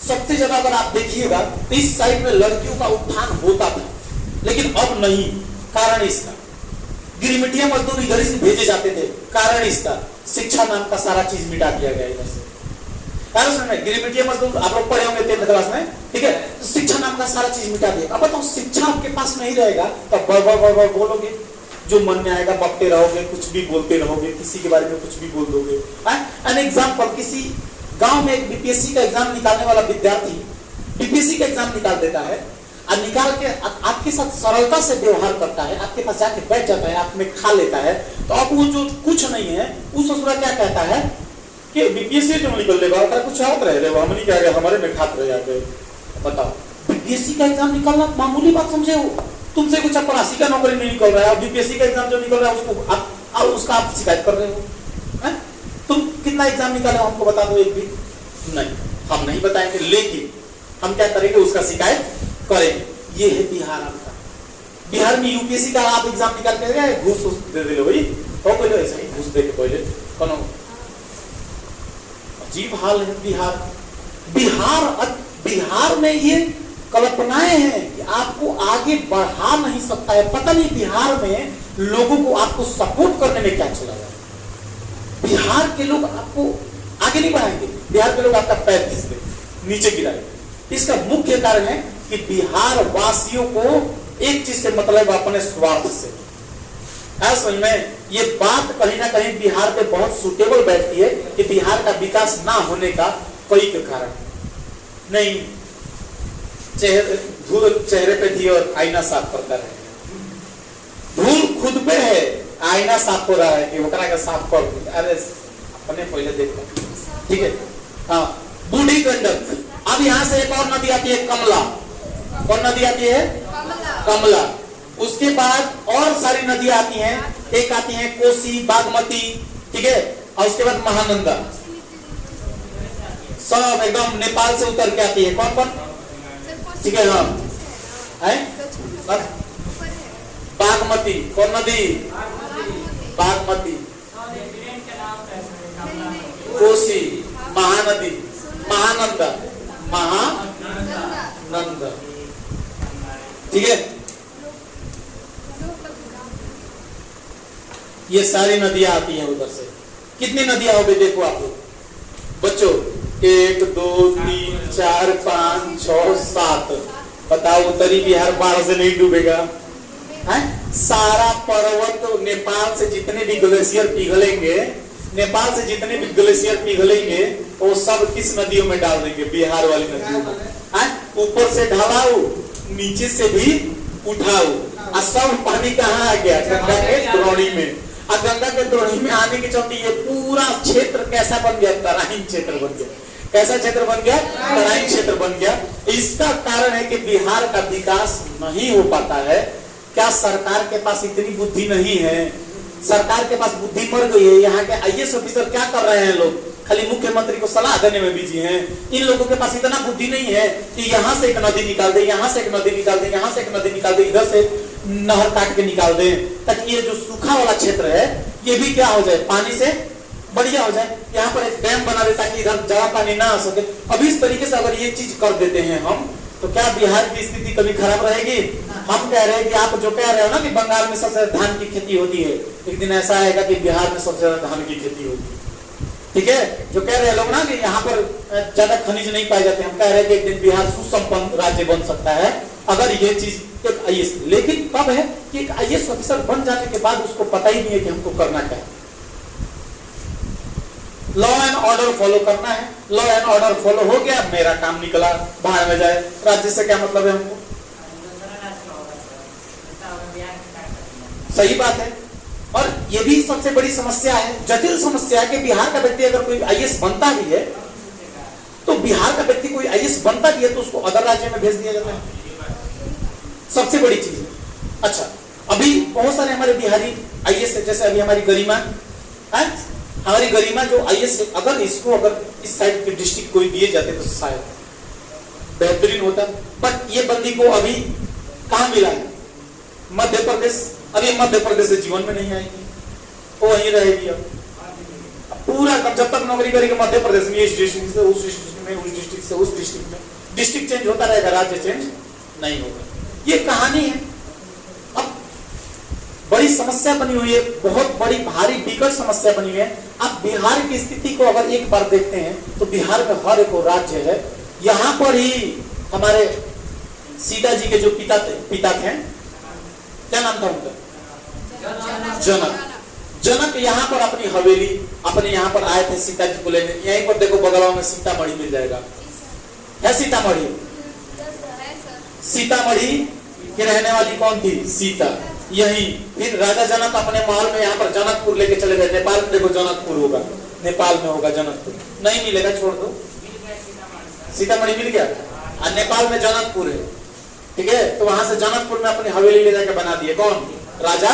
सबसे ज्यादा, अगर आप देखिएगा तो इस साइड में लड़कियों का उत्थान होता था, लेकिन अब नहीं। कारण इसका गिरिमिटिया मजदूर इधर से भेजे जाते थे, कारण इसका शिक्षा नाम का सारा चीज मिटा दिया गया इधर से। गिरिमिटिया मजदूर आप लोग पढ़े होंगे 10th क्लास में, ठीक है। तो शिक्षा नाम का सारा चीज मिटा दिया। अब बताओ शिक्षा आपके पास नहीं रहेगा तब बड़ बोलोगे, जो मन में आएगा बकते रहोगे, कुछ भी बोलते रहोगे, किसी के बारे में कुछ भी बोल दोगे। एन एग्जाम्पल, किसी गांव में एक बीपीएससी का एग्जाम निकालने वाला विद्यार्थी बीपीएससी का एग्जाम निकाल देता है और निकाल के आपके साथ सरलता से व्यवहार करता है, आपके पास जाके बैठ जाता है, आप में खा लेता है। तो अब वो जो कुछ नहीं है उस ससुरा क्या कहता है कि बीपीएससी जो निकल लेगा कुछ और रहे, हमने क्या गया, हमारे में खाते रह गए। बताओ बीपीएससी का एग्जाम निकालना मामूली बात समझे हो? तुमसे कुछ चपरासी का नौकरी नहीं निकल रहा है, बीपीएससी का एग्जाम जो निकल रहा है उसको आप उसका आप शिकायत कर रहे हो। तुम कितना एग्जाम निकाले हमको बता दो, एक भी नहीं, हम नहीं बताएंगे, लेकिन हम क्या करेंगे, उसका शिकायत करेंगे। ये है बिहार आपका। बिहार में यूपीएससी का आप एग्जाम निकाल के गए, घूस दे दिले भाई, तो पहले ऐसा ही घूस दे के पहले कोनो अजीब हाल है बिहार। बिहार में ये कल्पनाएं हैं कि आपको आगे बढ़ा नहीं सकता है। पता नहीं बिहार में लोगों को आपको सपोर्ट करने में क्या चला रहा है। बिहार के लोग आपको आगे नहीं बढ़ाएंगे, बिहार के लोग आपका पैर खींच देंगे, नीचे गिराएंगे। इसका मुख्य कारण है कि बिहार वासियों को एक चीज से मतलब अपने स्वार्थ से। समझ में ये बात कहीं ना कहीं बिहार पे बहुत सुटेबल बैठती है कि बिहार का विकास ना होने का कई कारण नहीं। धूल चेहरे पे थी और आईना साफ करता रहे। धूल खुद पे है, आईना साफ हो रहा है कि ओकरा का साफ कर। अरे अपने पहले देखो, ठीक है। हाँ, बूढ़ी गंडक। अब यहाँ से एक और नदी आती है, कमला। कौन नदी आती है? कमला। उसके बाद और सारी नदियां आती हैं, एक आती है कोसी, बागमती, ठीक है, और उसके बाद महानंदा। सब एकदम नेपाल से उतर के आती है। कौन कौन? ठीक है, हाँ है बागमती। कौन नदी? बागमती, कोसी, महानदी, महानंदा, महानंदा, ठीक है। ये सारी नदियां आती हैं उधर से। कितनी नदियां हो गई देखो आप लोग बच्चों, 1 2 3 4 5 6 7। बताओ उत्तरी बिहार बाढ़ से नहीं डूबेगा? है सारा पर्वत, नेपाल से जितने भी ग्लेशियर पिघलेंगे, नेपाल से जितने भी ग्लेशियर पिघलेंगे वो सब किस नदियों में डाल देंगे? बिहार वाली नदियों में। ऊपर से ढलाओ, नीचे से भी उठाओ, और सब पानी कहाँ आ गया? गंगा के द्रोणी में। और गंगा के द्रोणी में आने के चलते ये पूरा क्षेत्र कैसा बन गया? तराइन क्षेत्र बन गया। कैसा क्षेत्र बन गया? तराइन क्षेत्र बन गया। इसका कारण है कि बिहार का विकास नहीं हो पाता है। क्या सरकार के पास इतनी बुद्धि नहीं है? सरकार के पास बुद्धि मर गई है। यहाँ के आईएएस ऑफिसर क्या कर रहे हैं? लोग खाली मुख्यमंत्री को सलाह देने में बिजी हैं। इन लोगों के पास इतना बुद्धि नहीं है कि यहाँ से एक नदी निकाल दे, यहाँ से एक नदी निकाल दे, यहाँ से एक नदी निकाल दे, इधर से नहर काट के निकाल दे, ताकि ये जो सूखा वाला क्षेत्र है ये भी क्या हो जाए? पानी से बढ़िया हो जाए। यहाँ पर एक डैम बना दे ताकि इधर ज्यादा पानी ना आ सके। अब इस तरीके से अगर ये चीज कर देते हैं हम, तो क्या बिहार की स्थिति कभी खराब रहेगी? हम कह रहे हैं कि आप जो कह रहे हो ना कि बंगाल में सबसे धान की खेती होती है, एक दिन ऐसा आएगा कि बिहार में सबसे ज्यादा धान की खेती होगी। ठीक है, जो कह रहे हैं लोग ना कि यहाँ पर ज्यादा खनिज नहीं पाए जाते, हम कह रहे हैं कि एक दिन बिहार सुसंपन्न राज्य बन सकता है अगर ये चीज एक आईएएस। लेकिन कब है कि एक आईएएस ऑफिसर बन जाने के बाद उसको पता ही नहीं है कि हमको करना क्या है। लॉ एंड ऑर्डर फॉलो करना है, लॉ एंड ऑर्डर फॉलो हो गया, मेरा काम निकला, बाहर में जाए। राज्य से क्या मतलब है हमको? सही बात है। और ये भी सबसे बड़ी समस्या है, जटिल समस्या है कि बिहार का व्यक्ति अगर कोई आईएएस बनता भी है, तो बिहार का व्यक्ति कोई आईएएस बनता भी है तो उसको अदर राज्य में भेज दिया जाता है। सबसे बड़ी चीज है। अच्छा, अभी बहुत सारे हमारे बिहारी आईएएस है, जैसे अभी हमारी गरिमा हमारी गरिमा जो आईएएस, अगर इसको अगर इस साइड के डिस्ट्रिक्ट कोई दिए जाते तो शायद बेहतरीन होता। बट ये बंदी को अभी कहाँ मिला है? मध्य प्रदेश। अभी मध्य प्रदेश से जीवन में नहीं आएगी, वो वहीं रहेगी। अब पूरा जब तक नौकरी करेगी मध्य प्रदेश में, इस डिस्ट्रिक्ट से उस डिस्ट्रिक्ट में, उस डिस्ट्रिक्ट से उस डिस्ट्रिक्ट में, डिस्ट्रिक्ट चेंज होता रहेगा, राज्य चेंज नहीं होगा। ये कहानी है। अब बड़ी समस्या बनी हुई है, बहुत बड़ी भारी बिकट समस्या बनी हुई है। अब बिहार की स्थिति को अगर एक बार देखते हैं तो बिहार में हर एक राज्य है। यहाँ पर ही हमारे सीता जी के जो पिता थे, क्या नाम था उनका? जनक। जनक यहाँ पर अपनी हवेली, अपने यहाँ पर आए थे सीता जी को लेने। यहीं पर देखो बगलवा में सीतामढ़ी मिल जाएगा, है सीतामढ़ी। सीतामढ़ी की रहने वाली कौन थी? सीता। यही फिर राजा जनक अपने महल में यहाँ पर जनकपुर लेके चले गए। नेपाल में देखो जनकपुर होगा, नेपाल में होगा जनकपुर, नहीं मिलेगा, छोड़ दो। सीतामढ़ी मिल गया और नेपाल में जनकपुर है, ठीक है। तो वहां से जनकपुर में अपनी हवेली ले जाकर बना दिए, कौन? राजा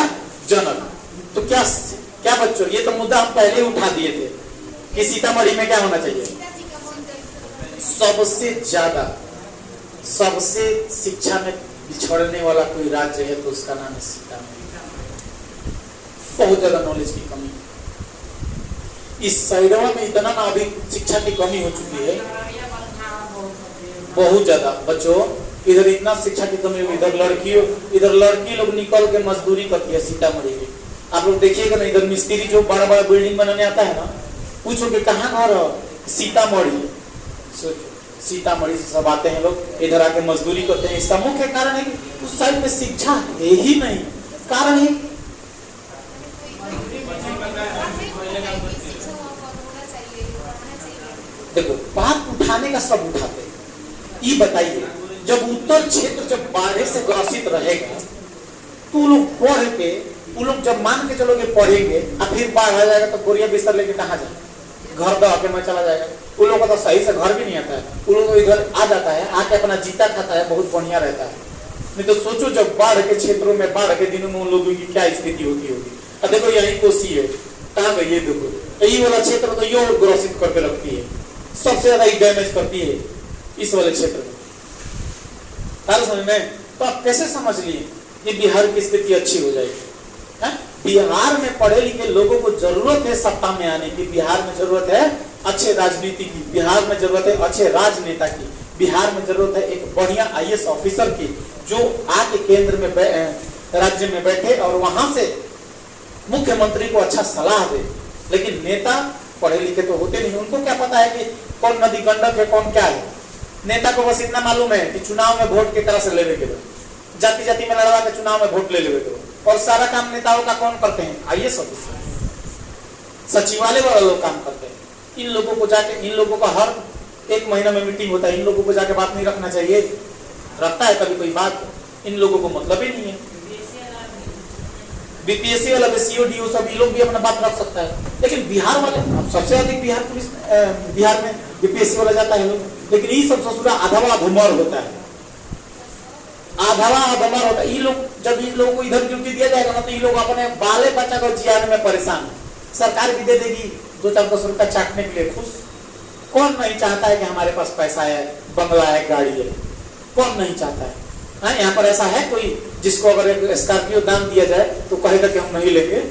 जनक। तो क्या बच्चों, ये तो मुद्दा हम पहले ही उठा दिए थे कि सीतामढ़ी में क्या होना चाहिए? सबसे ज्यादा, सबसे शिक्षा में बिछड़ने वाला कोई राज्य है तो उसका नाम है सीतामढ़ी। बहुत ज्यादा नॉलेज की कमी। इस साइडवा में इतना ना अभी शिक्षा की कमी हो चुकी है, बहुत ज्यादा। बच्चों इधर इतना शिक्षा की कमी हुई, इधर लड़की लोग निकल के मजदूरी करती है सीतामढ़ी में। आप लोग देखिएगा ना, इधर मिस्त्री जो बड़ा बड़ा बिल्डिंग बनाने आता है ना, पूछो कि कहाँ घर है? सीतामढ़ी। सीतामढ़ी से सब आते हैं लोग, इधर आके मजदूरी करते हैं। इसका मुख्य कारण है कि उस साइड में शिक्षा है ही नहीं। कारण है देखो, बात उठाने का सब उठाते हैं। ये बताइए, जब उत्तर क्षेत्र जब बाढ़ से ग्रसित रहेगा तो लोग पढ़ के, वो लोग जब मान के चलोगे पढ़ेंगे और फिर बाढ़ आ जाएगा तो बोरिया बिस्तर लेके कहाँ जाए? घर दबा के मैं चला जाएगा। उन लोगों को तो सही से घर भी नहीं आता है, उन लोगों को इधर आ जाता है, आके अपना जीता खाता है, बहुत बढ़िया रहता है। नहीं तो सोचो जब बाढ़ के क्षेत्रों में, बाढ़ के दिनों में उन लोगों की क्या स्थिति होती होगी। अब देखो यही कोसी है, कहाँ गई? ये देखो ये वाला क्षेत्र तो ये ग्रसित करके रखती है, सबसे ज्यादा डैमेज करती है इस वाले क्षेत्र में। समझ में? तो आप कैसे समझ लिए कि बिहार की स्थिति अच्छी हो जाएगी? बिहार में पढ़े लिखे लोगों को जरूरत है सत्ता में आने की, बिहार में जरूरत है अच्छे राजनीति की, बिहार में जरूरत है अच्छे राजनेता की, बिहार में जरूरत है एक बढ़िया आईएएस ऑफिसर की, जो आके केंद्र में राज्य में बैठे और वहां से मुख्यमंत्री को अच्छा सलाह दे। लेकिन नेता पढ़े लिखे तो होते नहीं, उनको क्या पता है कि कौन नदी गंडक है, कौन क्या है। नेता को बस इतना मालूम है कि चुनाव में वोट की तरह से लेवे के, जाति जाति में लड़वा के चुनाव में वोट ले लेवे के। और सारा काम नेताओं का कौन करते हैं? आईएएस ऑफिसर, सचिवालय वाले लोग काम करते हैं। इन लोगों को जाके, इन लोगों का हर एक महीना में मीटिंग होता है, इन लोगों को जाके बात नहीं रखना चाहिए। रखता है कभी कोई बात? इन लोगों को मतलब ही नहीं है। बीपीएससी वाला सीओडीओ सब ये लोग भी अपना बात रख सकता है, लेकिन बिहार वाले, सबसे अधिक बिहार पुलिस, बिहार में बीपीएससी वाला जाता है लोग, लेकिन ये सब ससुरा आधावा धुमर होता है, आधावा धुमर होता है। ये लोग जब इन लोगों को इधर ड्यूटी दिया जाएगा ना तो ये लोग अपने बाले बच्चा को जियाने में परेशान है। सरकार भी दे देगी 2-4 रुपया चाटने के लिए खुश। कौन नहीं चाहता है कि हमारे पास पैसा है, बंगला है, गाड़ी है? कौन नहीं चाहता है? हाँ, यहाँ पर ऐसा है कोई जिसको अगर एक स्कॉर्पियो दाम दिया जाए तो कहेगा कि हम नहीं लेंगे?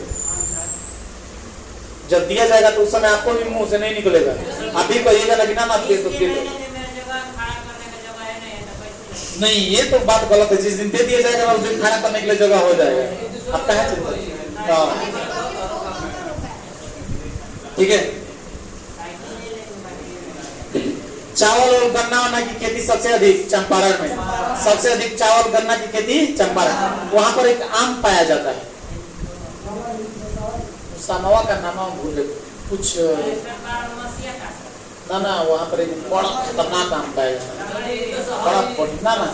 जब दिया जाएगा तो उस समय आपको भी मुंह से नहीं निकलेगा, आप भी कहिएगा ना कि ना आप तो नहीं। ये तो बात गलत है, जिस दिन दे दिया जाएगा उस दिन खाना करने के लिए जगह हो जाएगा। आप कहाँ चिंता? ठीक है। चावल और गन्ना की खेती सबसे अधिक चंपारण में, सबसे अधिक चावल गन्ना की खेती चंपारण। वहां पर एक आम पाया जाता है, सामवा का नाम भूल कुछ ना, वहां पर एक बड़ा खतरनाक आम पाया जाता है, बड़ा बढ़िया ना,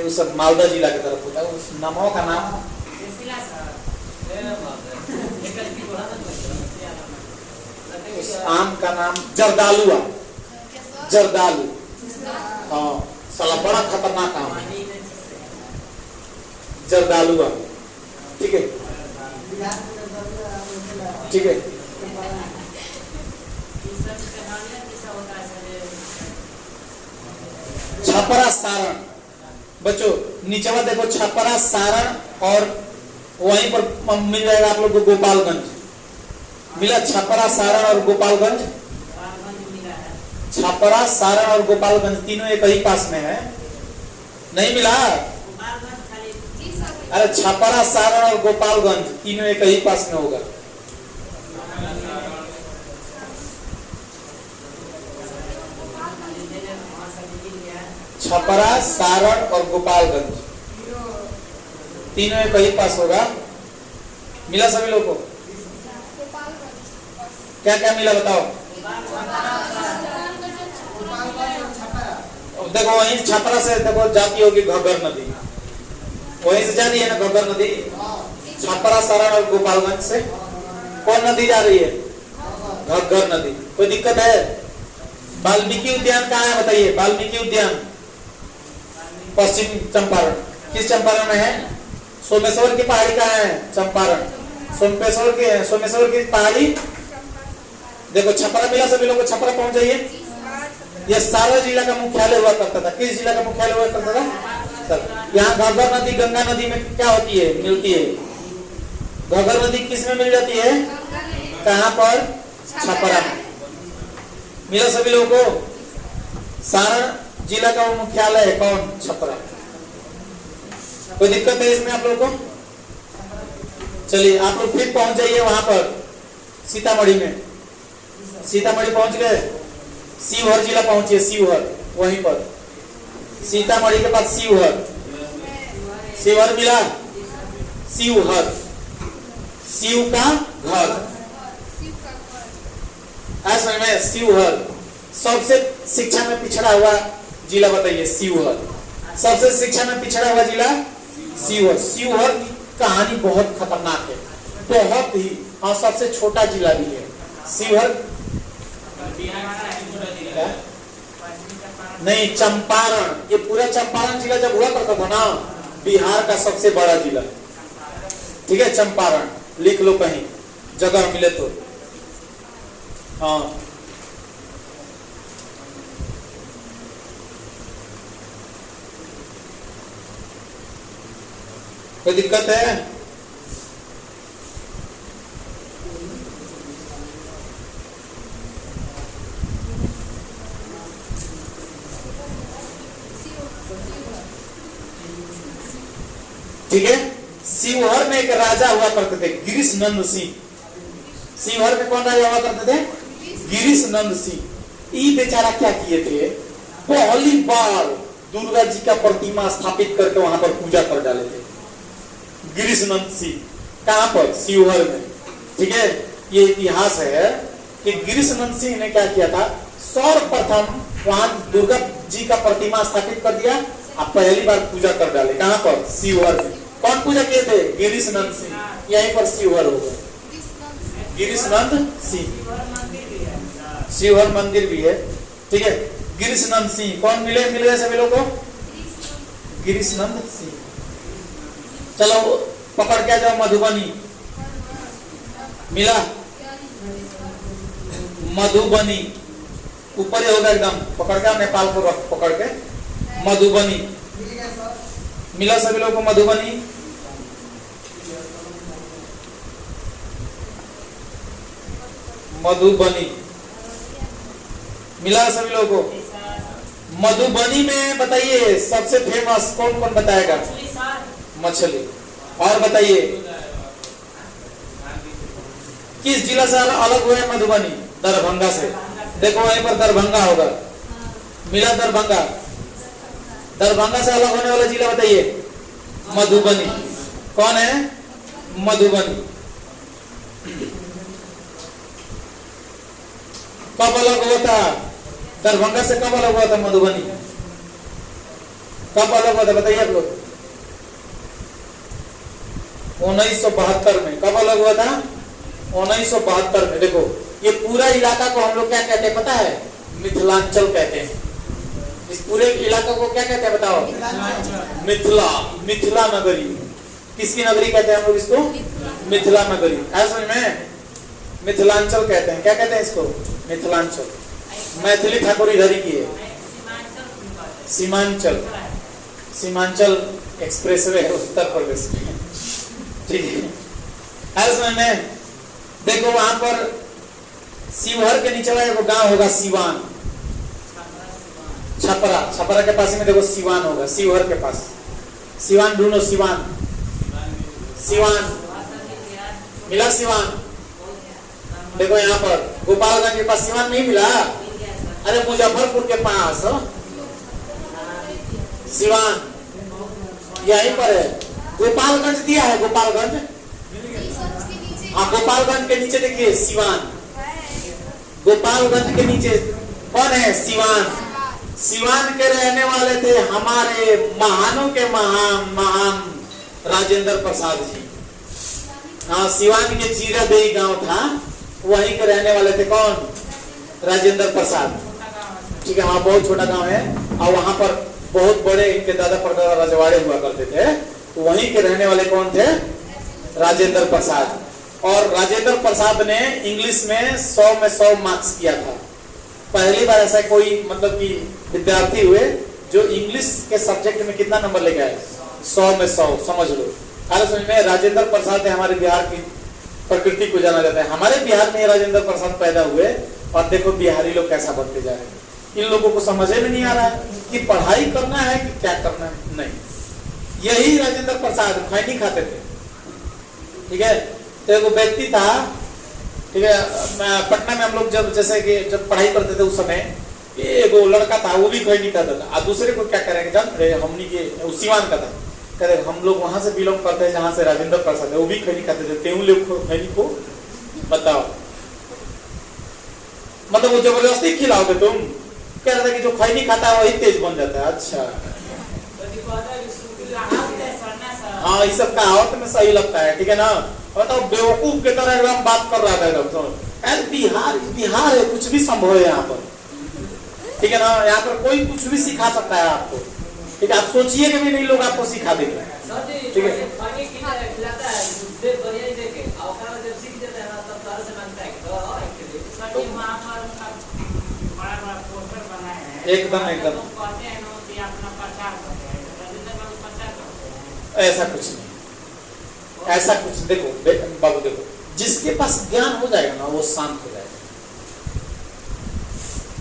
उस मालदा जिला की तरफ होता है। उस नामों का नाम उस आम का नाम जर्दालू है, जर्दालू। हाँ, साला बड़ा खतरनाक आम है जर्दालू, ठीक है। ठीक है। छपरा सारण, बच्चों नीचे देखो छपरा सारण, और वहीं पर मिल जाएगा आप लोग को गोपालगंज। मिला छपरा सारण और गोपालगंज? छपरा सारण और गोपालगंज तीनों एक ही पास में है, नहीं मिला? अरे छपरा सारण और गोपालगंज तीनों एक ही पास में होगा। छपरा सारण और गोपालगंज तीनों एक ही पास होगा। मिला सभी लोगों को? क्या क्या मिला बताओ? देखो वहीं छपरा से देखो जाती होगी घग्गर नदी, वहीं से जा रही है ना घग्गर नदी। छपरा सारण और गोपालगंज से कौन नदी जा रही है? घग्गर नदी। कोई दिक्कत है? वाल्मीकि उद्यान कहाँ है बताइए? वाल्मीकि उद्यान पश्चिम चंपारण। किस चंपारण में है? सोमेश्वर की पहाड़ी कहाँ है? चंपारण। सोमेश्वर की पहाड़ी देखो छपरा मिला सभी लोग को? छपरा पहुंच जाइए। यह सारा जिला का मुख्यालय हुआ करता था। किस जिला का मुख्यालय हुआ करता था? यहाँ घग्गर नदी गंगा नदी में क्या होती है? मिलती है। घग्गर नदी किस में मिल जाती है? कहाँ पर? छपरा में। मिला सभी लोगों को? सारण जिला का वो मुख्यालय है कौन? छपरा। कोई दिक्कत है इसमें आप लोगों को? चलिए आप लोग फिर पहुंच जाइए वहां पर सीतामढ़ी में। सीतामढ़ी पहुंच गए? शिवहर जिला पहुंचिए, शिवहर वहीं पर सीतामढ़ी के पास शिवहर। शिवहर मिला? शिवहर शिव का घर, समझ में? शिवहर सबसे शिक्षा में पिछड़ा हुआ जिला बताइए? शिवहर सबसे शिक्षा में पिछड़ा हुआ जिला शिवहर। शिवहर की कहानी बहुत खतरनाक है, बहुत ही, और सबसे छोटा जिला भी है शिवहर। नहीं, चंपारण, ये पूरा चंपारण जिला जब हुआ करता था ना, बिहार का सबसे बड़ा जिला, ठीक है? चंपारण लिख लो कहीं जगह मिले तो। हाँ कोई दिक्कत है? ठीक है। शिवहर में एक राजा हुआ करते थे, गिरीश नंद सिंह। शिवहर में कौन राजा हुआ करते थे? गिरीश नंद सिंह। ये बेचारा क्या किए थे? पहली बार दुर्गा जी का प्रतिमा स्थापित करके वहां पर पूजा कर डाले थे गिरीश नंद सिंह। कहां पर? शिवहर में। ठीक है, ये इतिहास है कि गिरीश नंद सिंह ने क्या किया था, सर्वप्रथम वहां दुर्गा जी का प्रतिमा स्थापित कर दिया, अब पहली बार पूजा कर डाले। कहां पर? शिवहर में। कौन पूजा किए थे? गिरीश नंद सिंह। यहीं पर शिवहर होगा, गिरीश नंद सिंह। शिवहर मंदिर भी है, ठीक है। गिरीश नंद सिंह कौन मिल गए सभी लोगों को? गिरीश नंद सिंह। चलो पकड़ के जाओ, मधुबनी मिला? मधुबनी ऊपर ही होगा एकदम, पकड़ के नेपाल को रख, पकड़ के मधुबनी मिला सभी लोगों को? मधुबनी मधुबनी मिला सभी लोगों को? मधुबनी में बताइए सबसे फेमस कौन कौन बताएगा? मछली। और बताइए किस जिला से अलग हुए हैं मधुबनी? दरभंगा से। देखो वहीं पर दरभंगा होगा, मिला? दरभंगा। दरभंगा से अलग होने वाला जिला बताइए? मधुबनी। कौन है? मधुबनी। कब अलग हुआ था? दरभंगा से कब अलग हुआ था मधुबनी? कब अलग हुआ था बताइए आप लोग? 1972 में। कब अलग हुआ था? 1972 में। देखो ये पूरा इलाका को हम लोग क्या कहते हैं पता है? मिथिलांचल कहते हैं। इस पूरे इलाका को क्या कहते हैं बताओ? मिथिला, मिथिला नगरी। किसकी नगरी कहते हैं हम लोग इसको? मिथिला नगरी। ऐसा समझ में? मिथिलांचल कहते हैं। क्या कहते हैं इसको? मिथिलांचल। मैथिली ठाकुर इधर ही की है। सीमांचल, सीमांचल एक्सप्रेसवे है उत्तर प्रदेश में, ठीक है। है समझ में? देखो वहां पर शिवहर के नीचे वाला गांव होगा सिवान, छपरा, छपरा के पास में देखो सिवान होगा, शिवहर के पास। सिवान ढूंढो, सिवान, सिवान मिला? सिवान देखो यहाँ पर गोपालगंज के पास सिवान नहीं मिला? अरे मुजफ्फरपुर के पास सिवान यहीं पर है। गोपालगंज दिया है, गोपालगंज, हाँ गोपालगंज के नीचे देखिए सिवान, गोपालगंज के नीचे कौन है? सिवान। सिवान के रहने वाले थे हमारे महानों के महान राजेंद्र प्रसाद जी। हाँ, सिवान के जीरादेई गांव था, वहीं के रहने वाले थे कौन? राजेंद्र प्रसाद, ठीक है। वहाँ बहुत छोटा गांव है और वहां पर बहुत बड़े इनके दादा परदादा रजवाड़े हुआ करते थे, तो वहीं के रहने वाले कौन थे? राजेंद्र प्रसाद। और राजेंद्र प्रसाद ने इंग्लिश में 100 में 100 मार्क्स किया था। पहली बार ऐसा कोई मतलब कि विद्यार्थी हुए जो इंग्लिश के सब्जेक्ट में कितना नंबर लेके आए? 100 में 100, समझ लो। समझ में? राजेंद्र प्रसाद हमारे बिहार की प्रकृति को जाना जाता है। हमारे बिहार में राजेंद्र प्रसाद पैदा हुए और देखो बिहारी लोग कैसा बनते जा रहे हैं। इन लोगों को समझ में नहीं आ रहा है कि पढ़ाई करना है कि क्या करना है। नहीं, यही राजेंद्र प्रसाद खैनी खाते थे, ठीक है। तो एक व्यक्ति था, ठीक है, पटना में हम लोग जब जैसे कि जब पढ़ाई करते थे उस समय, एक लड़का था वो भी खैनी खाता था। और दूसरे को क्या करेंगे जानते? हमनी के सिवान का था, कहते हम लोग वहां से बिलोंग करते हैं जहां से राजेंद्र प्रसाद है, वो भी खैनी खाते थे। तेऊ लोग खैनी को बताओ, मतलब वो जबरदस्ती खिलाओगे तुम? कह रहा था कि जो खैनी खाता है वही तेज बन जाता है। अच्छा, हाँ, ये सब कहावत में सही लगता है, ठीक है ना। बताओ, बेवकूफ की तरह एकदम बात कर रहा था एकदम। बिहार है, कुछ भी संभव है यहाँ पर, ठीक है ना। यहाँ पर कोई कुछ भी सिखा सकता है आपको, ठीक है। आप सोचिए कि भी नहीं लोग आपको सिखा देंगे, ठीक है। एकदम एकदम ऐसा कुछ नहीं, ऐसा कुछ। देखो बाबू, देखो जिसके पास ज्ञान हो जाएगा ना वो शांत हो जाएगा।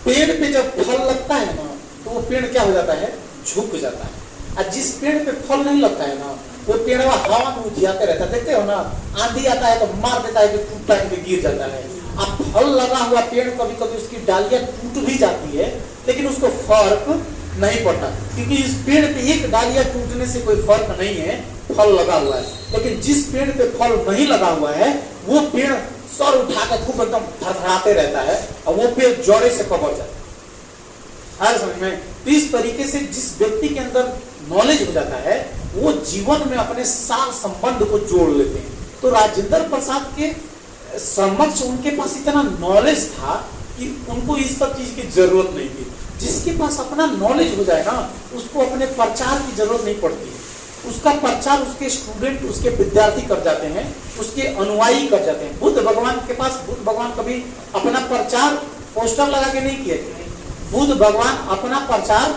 पेड़ पे जब फल लगता है ना तो वो पेड़ क्या हो जाता है? झुक जाता है। और जिस पेड़ पे फल नहीं लगता है ना वो पेड़ हवा में उठियाते रहता है। देखते हो ना, आंधी आता है तो मार देता है, टूटता है, गिर जाता है। अब फल लगा हुआ पेड़ कभी कभी उसकी डालियां टूट भी जाती है, लेकिन उसको फर्क नहीं पड़ता, क्योंकि इस पेड़ पे एक डालियां टूटने से कोई फर्क नहीं है, फल लगा हुआ है। लेकिन जिस पेड़ पे फल नहीं लगा हुआ है वो पेड़ सर उठा कर खूब एकदम थरथराते रहता है और वो पेड़ जड़े से कबर जाता है। समझ में? इस तरीके से जिस व्यक्ति के अंदर नॉलेज हो जाता है वो जीवन में अपने सार संबंध को जोड़ लेते हैं। तो राजेंद्र प्रसाद के समक्ष उनके पास इतना नॉलेज था कि उनको इस सब चीज की जरूरत नहीं थी। जिसके पास अपना नॉलेज हो जाए ना उसको अपने प्रचार की जरूरत नहीं पड़ती है। उसका प्रचार उसके स्टूडेंट, उसके विद्यार्थी कर जाते हैं, उसके अनुयायी कर जाते हैं। बुद्ध भगवान के पास, बुद्ध भगवान कभी अपना प्रचार पोस्टर लगा के नहीं किए थे। बुद्ध भगवान अपना प्रचार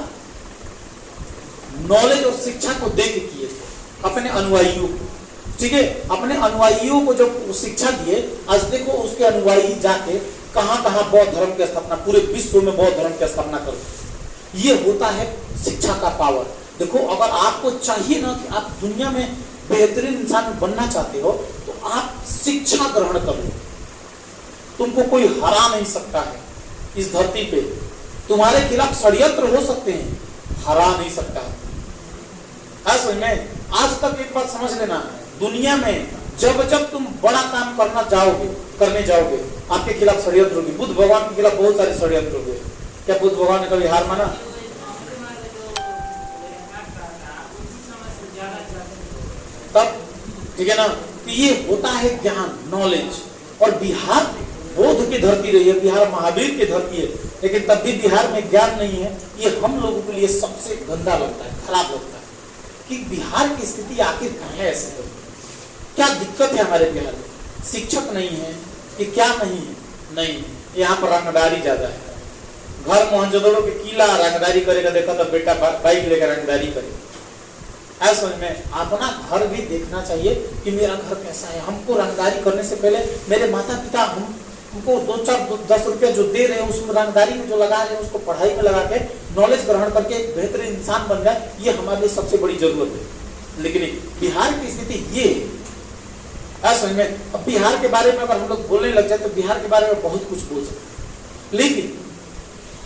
नॉलेज और शिक्षा को दे के किए थे अपने अनुयायियों को, ठीक है। अपने अनुयायियों को जब शिक्षा दिए, आज देखो उसके अनुयायी जाके कहां कहां बौद्ध धर्म की स्थापना, पूरे विश्व में बौद्ध धर्म की स्थापना करते। ये होता है शिक्षा का पावर। देखो, अगर आपको चाहिए ना कि आप दुनिया में बेहतरीन इंसान बनना चाहते हो तो आप शिक्षा ग्रहण कर लो। तुमको कोई हरा नहीं सकता है इस धरती पे। तुम्हारे खिलाफ षड्यंत्र हो सकते हैं, हरा नहीं सकता है। समझ में? आज तक एक बात समझ लेना, दुनिया में जब जब तुम बड़ा काम करने जाओगे आपके खिलाफ षड्यंत्र होगी। बुद्ध भगवान के खिलाफ बहुत सारे षड्यंत्र हुए। क्या बुद्ध भगवान ने कभी हार माना? तब, ठीक है ना। तो ये होता है ज्ञान, नॉलेज। और बिहार बौद्ध की धरती रही है, बिहार महावीर की धरती है, लेकिन तब भी बिहार में ज्ञान नहीं है। ये हम लोगों के लिए सबसे गंदा लगता है, खराब लगता है कि बिहार की स्थिति आखिर कहाँ है। ऐसे क्या दिक्कत है हमारे बिहार में? शिक्षक नहीं है, कि क्या नहीं है? नहीं, यहाँ पर रंगदारी ज्यादा है। घर मोहनजोदड़ो के किला रंगदारी करेगा, देखा तो बेटा बाइक लेकर रंगदारी करेगा। ऐसा समझ में अपना घर भी देखना चाहिए कि मेरा घर कैसा है। हमको रंगदारी करने से पहले मेरे माता पिता हमको 2-4-10 रुपया जो दे रहे हैं उसमें रंगदारी में जो लगा रहे हैं उसको पढ़ाई में लगा के नॉलेज ग्रहण करके एक बेहतरीन इंसान बन जाए, ये हमारे लिए सबसे बड़ी जरूरत है। लेकिन बिहार की स्थिति ये समझ में, अब बिहार के बारे में अगर हम लोग बोलने लग जाए तो बिहार के बारे में बहुत कुछ बोल सकते, लेकिन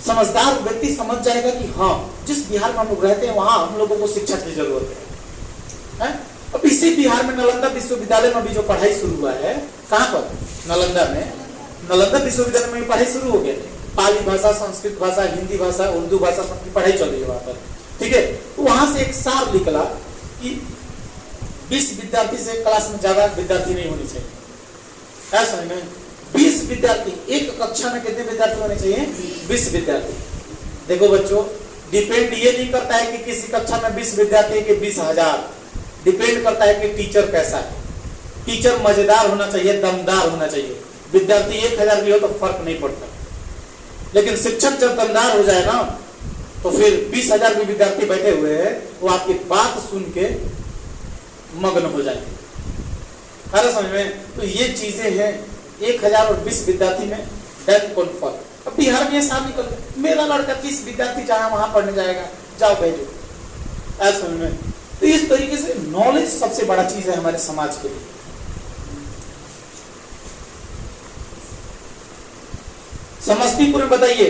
समझदार व्यक्ति समझ जाएगा कि हाँ, जिस बिहार में हम लोग रहते हैं वहां हम लोगों को शिक्षा की जरूरत है। अब इसी बिहार में नालंदा विश्वविद्यालय में भी जो पढ़ाई शुरू हुआ है, कहाँ पर? नालंदा में। नालंदा विश्वविद्यालय में पढ़ाई शुरू हो गया, पाली भाषा, संस्कृत भाषा, हिंदी भाषा, उर्दू भाषा सबकी पढ़ाई चल रही है वहां पर। ठीक है, तो वहां से एक सार निकला कि 20 विद्यार्थी से क्लास में ज्यादा विद्यार्थी नहीं होनी चाहिए। ऐसा समझ में 20 विद्यार्थी, एक कक्षा में कितने विद्यार्थी होने चाहिए? 20 विद्यार्थी। देखो बच्चों, डिपेंड ये नहीं करता है कि किसी कक्षा में 20 विद्यार्थी के 20,000, डिपेंड करता है कि टीचर कैसा है। टीचर मजेदार होना चाहिए, दमदार होना चाहिए। विद्यार्थी 1000 भी हो तो फर्क नहीं पड़ता, लेकिन शिक्षक जब दमदार हो जाए ना तो फिर 20,000 भी विद्यार्थी बैठे हुए हैं वो आपकी बात सुन के मग्न हो जाएंगे। अरे समझ में, तो ये चीजें हैं 1000 और 20 विद्यार्थी में डेथ कौन फर्क। अब बिहार में ये साफ निकल गया, मेरा लड़का 30 विद्यार्थी चाहे वहां पढ़ने जाएगा, जाओ भेजो। ऐसा समझ में, तो इस तरीके से नॉलेज सबसे बड़ा चीज है हमारे समाज के लिए। समस्तीपुर में बताइए,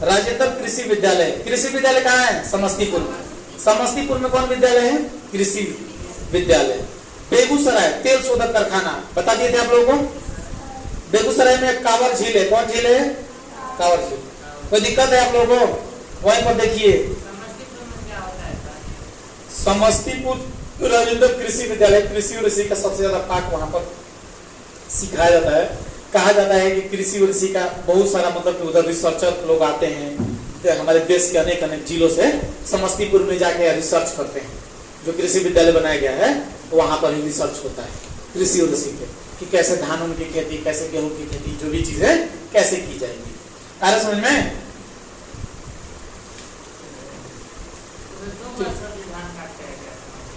राजेंद्र कृषि विद्यालय, कृषि विद्यालय कहाँ है? समस्तीपुर में। समस्तीपुर में कौन विद्यालय है? कृषि विद्यालय। बेगूसराय तेल शोधक कारखाना, बता दिए थे आप लोगों को। बेगूसराय में कांवर झील है, कौन झील है? कांवर झील। कोई दिक्कत है आप लोगों को? वहीं पर देखिए, समस्तीपुर राजेंद्र कृषि विद्यालय, कृषि और कृषि का सबसे ज्यादा पाठ वहां पर सिखाया जाता है। कहा जाता है कि कृषि और कृषि का बहुत सारा मतलब कि उधर रिसर्चर लोग आते हैं, तो हमारे देश के अनेक अनेक जिलों से समस्तीपुर में जाके रिसर्च करते हैं। जो कृषि विद्यालय बनाया गया है वहां पर ही रिसर्च होता है कृषि और कृषि के, कि कैसे धानों की खेती, कैसे गेहूं की खेती, जो भी चीजें कैसे की जाएंगी। आ रहा समझ में?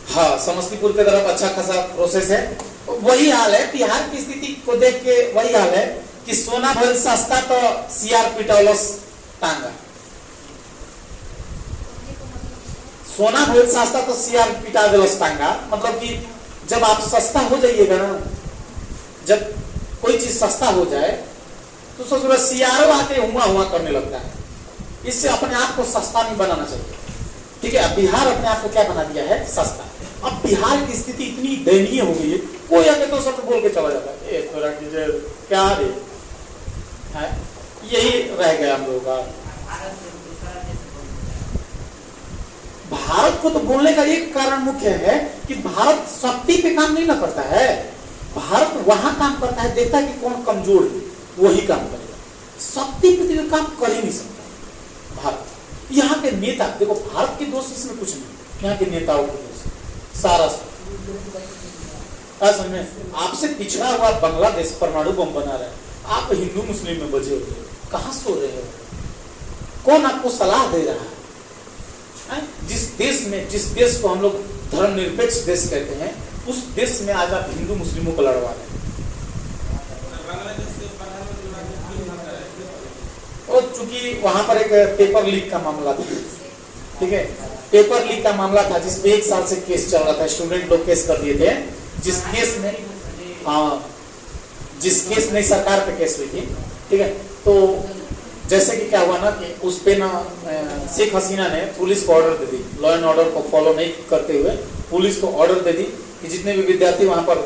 हाँ, समस्तीपुर की तरफ अच्छा खासा प्रोसेस है। वही हाल है बिहार की स्थिति को देख के, वही हाल है कि सोना भल सस्ता तो सीआर पिटौलस टांगा। सोना भल सस्ता तो सीआर पिटा दिलस टांगा, मतलब कि जब आप सस्ता हो जाइएगा ना, जब कोई चीज सस्ता हो जाए तो ससुर सीआरओ आके हुआ हुआ करने लगता है। इससे अपने आप को सस्ता नहीं बनाना चाहिए। ठीक है, अब बिहार अपने आप को क्या बना दिया है? सस्ता। अब बिहार की स्थिति इतनी दयनीय हो गई है, कोई आके तो सब बोल के चला जाता है, क्या रे है, यही रह गया हम लोगों का। भारत को तो बोलने का एक कारण मुख्य है कि भारत शक्ति पे काम नहीं ना करता है। भारत वहां काम करता है, देखता है कि कौन कमजोर है, वही काम करेगा। शक्ति पे तो काम कर ही नहीं सकता भारत। यहाँ के नेता देखो, भारत के दोस्त इसमें कुछ नहीं, यहाँ के नेताओं के दोस्त सारा में आपसे पिछड़ा हुआ बांग्लादेश परमाणु बम बना रहा है, आप हिंदू मुस्लिम में बजे हुए, कहां सो रहे हो? कौन आपको सलाह दे रहा है? जिस देश को हम लोग धर्मनिरपेक्ष देश कहते हैं, उस देश में आज आप हिंदू मुस्लिमों को लड़वा रहे हैं। और चूंकि वहां पर एक पेपर लीक का मामला था, ठीक है, पेपर लीक का मामला था जिसपे 1 साल से केस चल रहा था, स्टूडेंट लोग केस कर दिए थे, जिस केस में जिस केस में सरकार पे केस हुई थी। ठीक है, तो जैसे कि क्या हुआ ना कि उस पे ना शेख हसीना ने पुलिस को order they the, law and order को फॉलो नहीं करते हुए पुलिस को ऑर्डर दे दी कि जितने भी विद्यार्थी वहां पर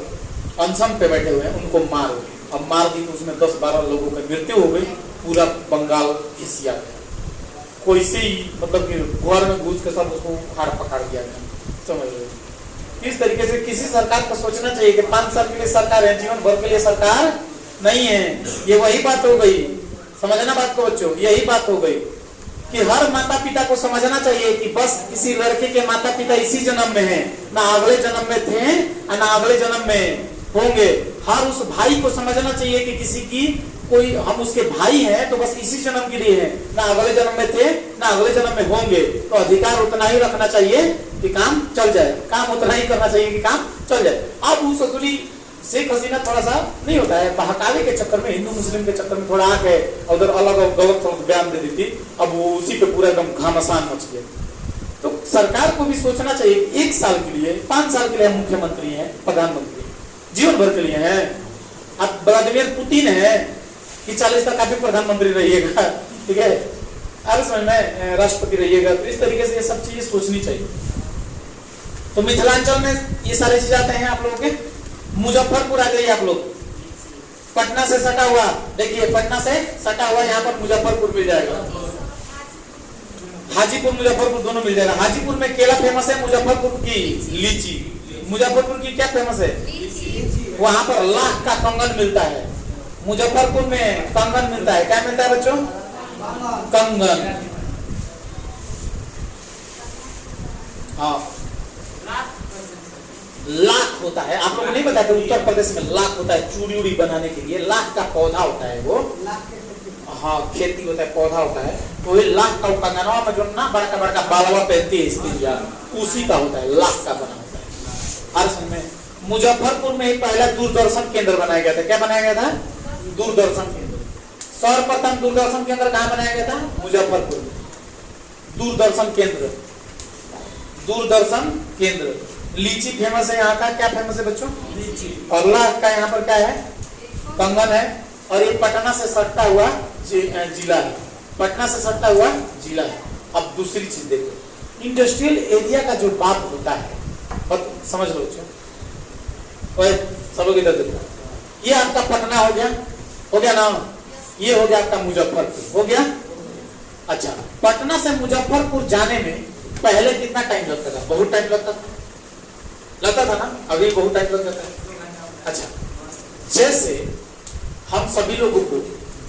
अनशन पे बैठे हुए हैं उनको मारो। अब मार दी तो उसमें 10-12 लोगों की मृत्यु हो गई, पूरा बंगाल खिसिया गया। कोई से ही मतलब कि घर में घुस के सब उसको उखाड़ पकड़ दिया गया। समझ लो, इस तरीके से किसी सरकार को सोचना चाहिए कि 5 साल के लिए सरकार है, जीवन भर के लिए सरकार नहीं है। ये वही बात हो गई, समझना बात को बच्चों, यही बात हो गई कि हर माता पिता को समझना चाहिए कि बस किसी लड़के के माता पिता इसी जन्म में हैं, ना अगले जन्म में थे ना अगले जन्म में होंगे। हर उस भाई को समझना चाहिए कि किसी की कोई हम उसके भाई हैं तो बस इसी जन्म के लिए हैं, ना अगले जन्म में थे ना अगले जन्म में होंगे। तो अधिकार उतना ही रखना चाहिए कि काम चल जाए, काम उतना ही करना चाहिए कि काम चल जाए। अब उस असली शेख हसीना थोड़ा सा नहीं होता है, बहकावे के चक्कर में, हिंदू मुस्लिम के चक्कर में थोड़ा आके उधर अलग गलत बयान दे दी थी, अब वो उसी पे पूरा एकदम घमासान मच गया। तो सरकार को भी सोचना चाहिए कि 1 साल के लिए 5 साल के लिए हम मुख्यमंत्री हैं, प्रधानमंत्री जीवन भर के लिए हैं। अब व्लादिमीर पुतिन है कि 40 तक आप भी प्रधानमंत्री रहिएगा, ठीक है, अरे समझ में राष्ट्रपति रहिएगा। तो इस तरीके से ये सब चीजें सोचनी चाहिए। तो मिथिलांचल में ये सारी चीजें आते हैं आप लोगों के। मुजफ्फरपुर आ जाइए आप लोग, पटना से सटा हुआ, देखिए पटना से सटा हुआ यहाँ पर मुजफ्फरपुर मिल जाएगा, हाजीपुर मुजफ्फरपुर दोनों मिल जाएगा। हाजीपुर में केला फेमस है, मुजफ्फरपुर की लीची। मुजफ्फरपुर की क्या फेमस है? वहां पर लाख का कंगन मिलता है। मुजफ्फरपुर में कंगन मिलता है, क्या मिलता है बच्चों? कंगन। हाँ, लाख होता है। आप लोगों को नहीं पता कि उत्तर प्रदेश में लाख होता है चूड़ी उड़ी बनाने के लिए, लाख का पौधा होता है वो, हाँ खेती होता है, पौधा होता है। तो ये लाख का कंगनवा में जो ना बड़ा बड़ा बालवा पहनती है इसकी, उसी का होता है, लाख का बना होता है। हर समय मुजफ्फरपुर में ही पहला दूरदर्शन केंद्र बनाया गया था। क्या बनाया गया था? दूरदर्शन केंद्र। सर्वप्रथम दूरदर्शन केंद्र कहाँ बनाया गया था? मुजफ्फरपुर में। दूरदर्शन केंद्र, दूरदर्शन केंद्र। लीची फेमस है यहाँ का, क्या फेमस है बच्चों? लीची। और लाख का यहाँ पर क्या है? कंगन है। और ये पटना से सटता हुआ जिला है, पटना से सटता हुआ जिला है। अब दूसरी चीज देखो, इंडस्ट्रियल एरिया का जो बात होता है, और समझ लो बच्चों, सब लोग इधर देखो, ये आपका पटना हो गया ना, ये हो गया आपका मुजफ्फरपुर, हो गया। अच्छा, पटना से मुजफ्फरपुर जाने में पहले कितना टाइम लगता था? बहुत टाइम लगता था ना, अभी बहुत टाइम लग जाता है। अच्छा, जैसे हम सभी लोगों को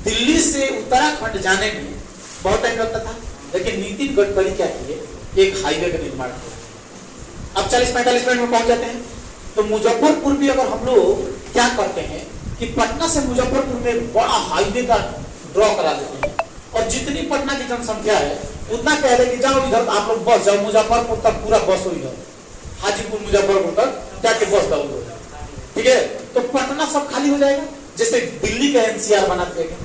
दिल्ली से उत्तराखंड जाने में बहुत टाइम लगता था, लेकिन नितिन गडकरी क्या किए, एक हाईवे का निर्माण किया, अब 40-45 मिनट में पहुंच जाते हैं। तो मुजफ्फरपुर भी अगर हम लोग क्या करते हैं कि पटना से मुजफ्फरपुर में बड़ा हाईवे का ड्रॉ करा देते हैं, और जितनी पटना की जनसंख्या है उतना कह दे कि जाओ इधर आप लोग बस जाओ, मुजफ्फरपुर तक पूरा बस हो, इधर हाजीपुर मुजफ्फरपुर तक जाके बस डाल दो, ठीक है। तो पटना सब खाली हो जाएगा। जैसे दिल्ली का एनसीआर बना दिया गया,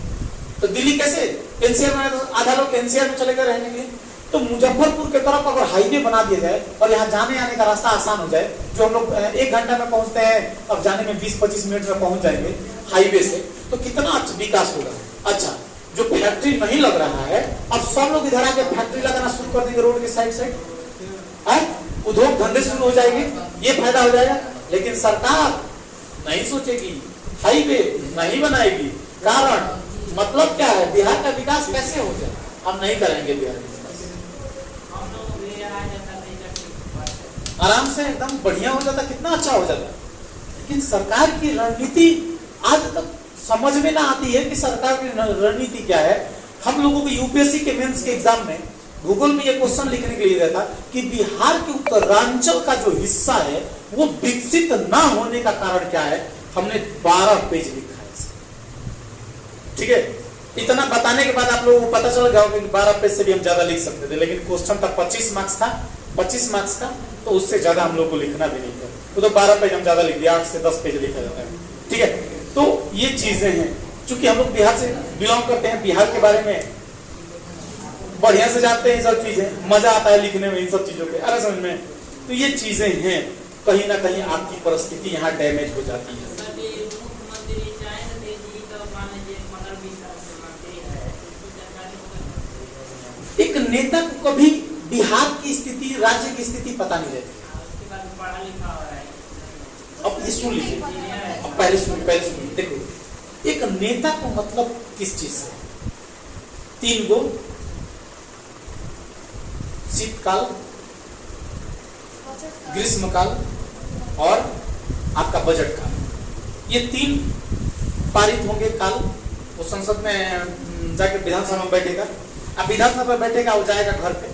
तो दिल्ली कैसे एनसीआर बना, तो आधा लोग एनसीआर में चले गए रहने के लिए। तो मुजफ्फरपुर के तरफ अगर हाईवे बना दिया जाए और यहाँ जाने आने का रास्ता आसान हो जाए, जो हम लोग 1 घंटा में पहुंचते हैं, अब जाने में 20-25 मिनट में पहुंच जाएंगे हाईवे से, तो कितना अच्छा विकास होगा। अच्छा, जो फैक्ट्री नहीं लग रहा है, अब सब लोग इधर आके फैक्ट्री लगाना शुरू कर देंगे रोड के साइड, उद्योग धंधे शुरू हो जाएंगे, ये फायदा हो जाएगा। लेकिन सरकार नहीं सोचेगी, हाईवे नहीं बनाएगी। कारण मतलब क्या है? बिहार का विकास कैसे हो जाए? हम नहीं करेंगे बिहार का विकास, आराम से एकदम बढ़िया हो जाता, कितना अच्छा हो जाता। लेकिन सरकार की रणनीति आज तक समझ में ना आती है कि सरकार की रणनीति क्या है। हम लोगों को यूपीएससी के मेंस के एग्जाम में गूगल में ये क्वेश्चन लिखने के लिए रहता कि बिहार के उत्तरांचल का जो हिस्सा है वो विकसित ना होने का कारण क्या है। हमने 12 पेज लिखा है, ठीक है। इतना बताने के बाद आप लोगों को पता चल गया होगा कि 12 पेज से भी हम ज्यादा लिख सकते थे, लेकिन क्वेश्चन था 25 मार्क्स था, 25 मार्क्स का, तो उससे ज्यादा हम लोग को लिखना भी नहीं था। तो 12 पेज हम ज्यादा लिख दिया, 8 से 10 पेज लिखा जाता है, ठीक है। तो ये चीजें हैं, चूंकि हम लोग बिहार से बिलोंग करते हैं, बिहार के बारे में बढ़िया से जानते हैं, सब चीजें मजा आता है लिखने में इन सब चीजों के, अरे समझ में। तो ये चीजें हैं, कहीं ना कहीं आपकी परिस्थिति यहाँ डैमेज हो जाती है। एक नेता को कभी बिहार की स्थिति, राज्य की स्थिति पता नहीं रहती। अब ये सुन लीजिए, अब पहले सुनिए, देखो एक नेता को मतलब किस चीज से? 3 गो शीतकाल, ग्रीष्मकाल और आपका बजट काल, ये 3 पारित होंगे काल। वो संसद में जाके विधानसभा में बैठेगा, अब विधानसभा में बैठेगा, वो जाएगा घर पे,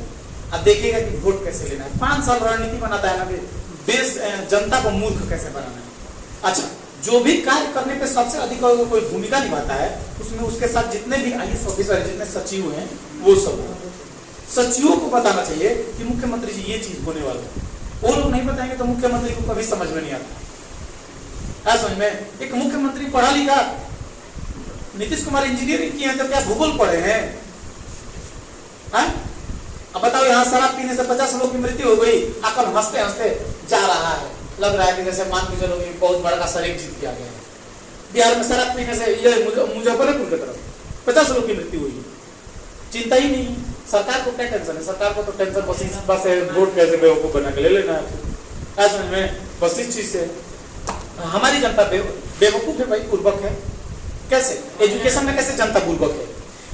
अब देखिएगा कि वोट कैसे लेना है। 5 साल रणनीति बनाता है ना, देश जनता को मूर्ख कैसे बनाना है। अच्छा, जो भी कार्य करने पे सबसे अधिक कोई भूमिका निभाता है, उसमें उसके साथ जितने भी IAS ऑफिसर, जितने सचिव हैं, वो सब सचिवों को बताना चाहिए कि मुख्यमंत्री जी ये चीज होने वाला है। वो लोग नहीं बताएंगे तो मुख्यमंत्री को कभी समझ में नहीं आता। समझ में, एक मुख्यमंत्री पढ़ा लिखा, नीतीश कुमार इंजीनियरिंग किए हैं तो क्या भूगोल पढ़े हैं? अब बताओ, यहाँ शराब पीने से 50 लोगों की मृत्यु हो गई, आकर हंसते हंसते जा रहा है, लग रहा है कि जैसे मान के चलो बहुत बड़ा का शरीक जीत किया गया है। बिहार में शराब पीने से ये मुजफ्फरपुर की तरफ 50 लोगों की मृत्यु हुई, चिंता ही नहीं। सरकार को क्या टेंशन है? सरकार को तो टेंशन बस वोट कैसे बेवकूफ बना के ले लेना है। समझ में, बस इस चीज से हमारी जनता बेवकूफ है भाई, पूर्वक है। कैसे एजुकेशन में कैसे जनता पूर्वक है?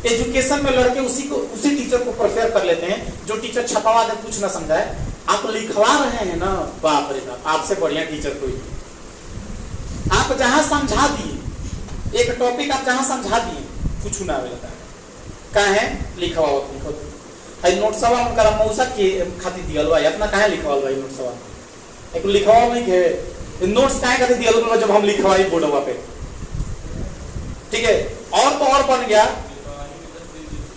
एजुकेशन में लड़के उसी टीचर को प्रेफर कर लेते हैं जो टीचर छपावा दे, कुछ ना समझाए। आप लिखवा रहे हैं ना, बाप रे बाप, आपसे बढ़िया टीचर कोई नहीं। आप जहां समझा दिए एक टॉपिक, आप जहां समझा दिए कुछ ना लगता है, कहा है लिखवा लिखो। आई नोट सवा उनका मौसा के खातिर दियल भाई, अपना कहा लिखवाल भाई नोट सवा एक लिखवा नहीं के नोट्स काहे खातिर दियल भाई, जब हम लिखवाई बोर्डवा पे, ठीक है। और तो और बन गया,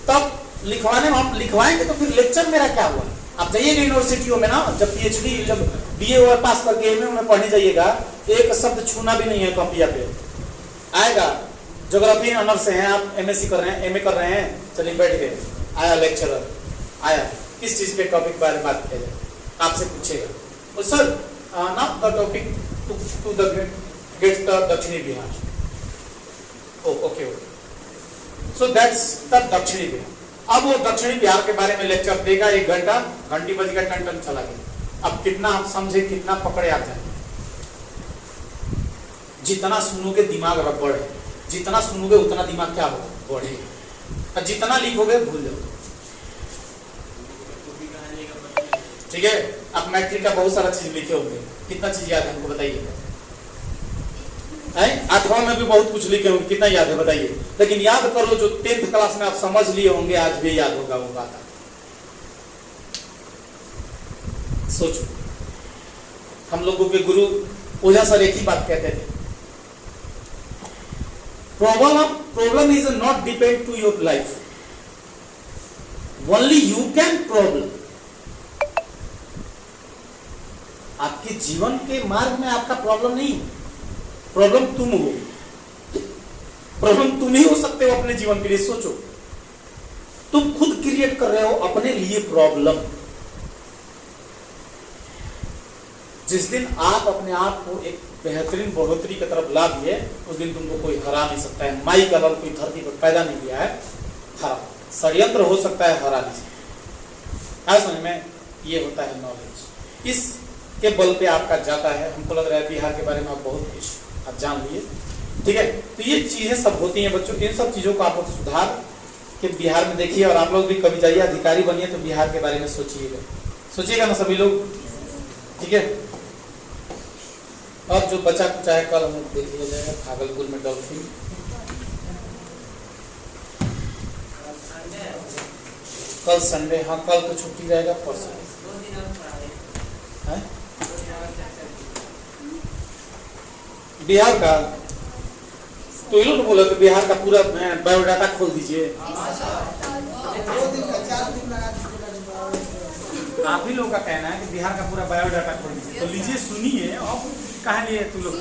तब लिखवाने में हम लिखवाएंगे तो फिर लेक्चर मेरा क्या हुआ? आप जाइएगा यूनिवर्सिटियों में ना, जब PhD, जब BA पास करके MA में पढ़ने जाइएगा, एक शब्द छूना भी नहीं है कॉपिया पे आएगा। ज्योग्राफी ऑनर से हैं आप, MSc कर रहे हैं, MA कर रहे हैं, चलिए बैठ गए, आया लेक्चरर आया, किस चीज के टॉपिक बारे में बात किया जाए, आपसे पूछेगा सर ना the topic to the get the dakshini Bihar. Okay, so that's the dakshini Bihar. अब वो दक्षिणी बिहार के बारे में लेक्चर देगा 1 घंटा, घंटी बज गया, टन टन चला गया। अब कितना आप समझे, कितना पकड़े आ जाए? जितना सुनोगे दिमाग रबड़ है, जितना सुनोगे उतना दिमाग क्या होगा, बढ़ेगा। और जितना लिखोगे भूल जाओगे, ठीक है। आप मैट्रिक का बहुत सारा चीज लिखे होंगे, कितना चीज याद है हमको बताइए? 8वां में भी बहुत कुछ लिखे होंगे, कितना याद है बताइए? लेकिन याद कर लो जो 10th क्लास में आप समझ लिए होंगे, आज भी याद होगा वो बात। सोचो, हम लोगों के गुरु ओझा सर एक ही बात कहते थे, problem is not depend to your life, only you can problem. आपके जीवन के मार्ग में आपका प्रॉब्लम नहीं, प्रॉब्लम तुम हो, प्रॉब्लम तुम ही हो सकते हो अपने जीवन के लिए। सोचो, तुम खुद क्रिएट कर रहे हो अपने लिए प्रॉब्लम। जिस दिन आप अपने आप को एक बेहतरीन बढ़ोतरी की तरफ ला दिए, उस दिन तुमको कोई हरा नहीं सकता है। माई का लल कोई धरती पर पैदा नहीं किया है, हरा षड्यंत्र हो सकता है, हरा नहीं सकता। समझ में, ये होता है नॉलेज, इसके बल पे आपका जाता है। हमको लग रहा है बिहार के बारे में आप बहुत कुछ आप जान लिए, ठीक है। तो ये चीजें सब होती हैं बच्चों, इन सब चीजों को आप लोग सुधार के बिहार में देखिए। और आप लोग भी कभी जाइए, अधिकारी बनिए तो बिहार के बारे में सोचिएगा ना सभी लोग, ठीक है। अब जो बचा कुछ है कल हम देख लिया जाएगा, भागलपुर में डॉल्फिन, कल संडे, हाँ कल तो छुट्टी रहेगा, परसों बिहार का। तो ये लोग बोला तो बिहार का पूरा बायोडाटा खोल दीजिए। आप ही लोग का कहना है कि बिहार का पूरा बायोडाटा खोल दीजिए, तो लीजिए सुनिए। अब कहाँ लिए तुम लोग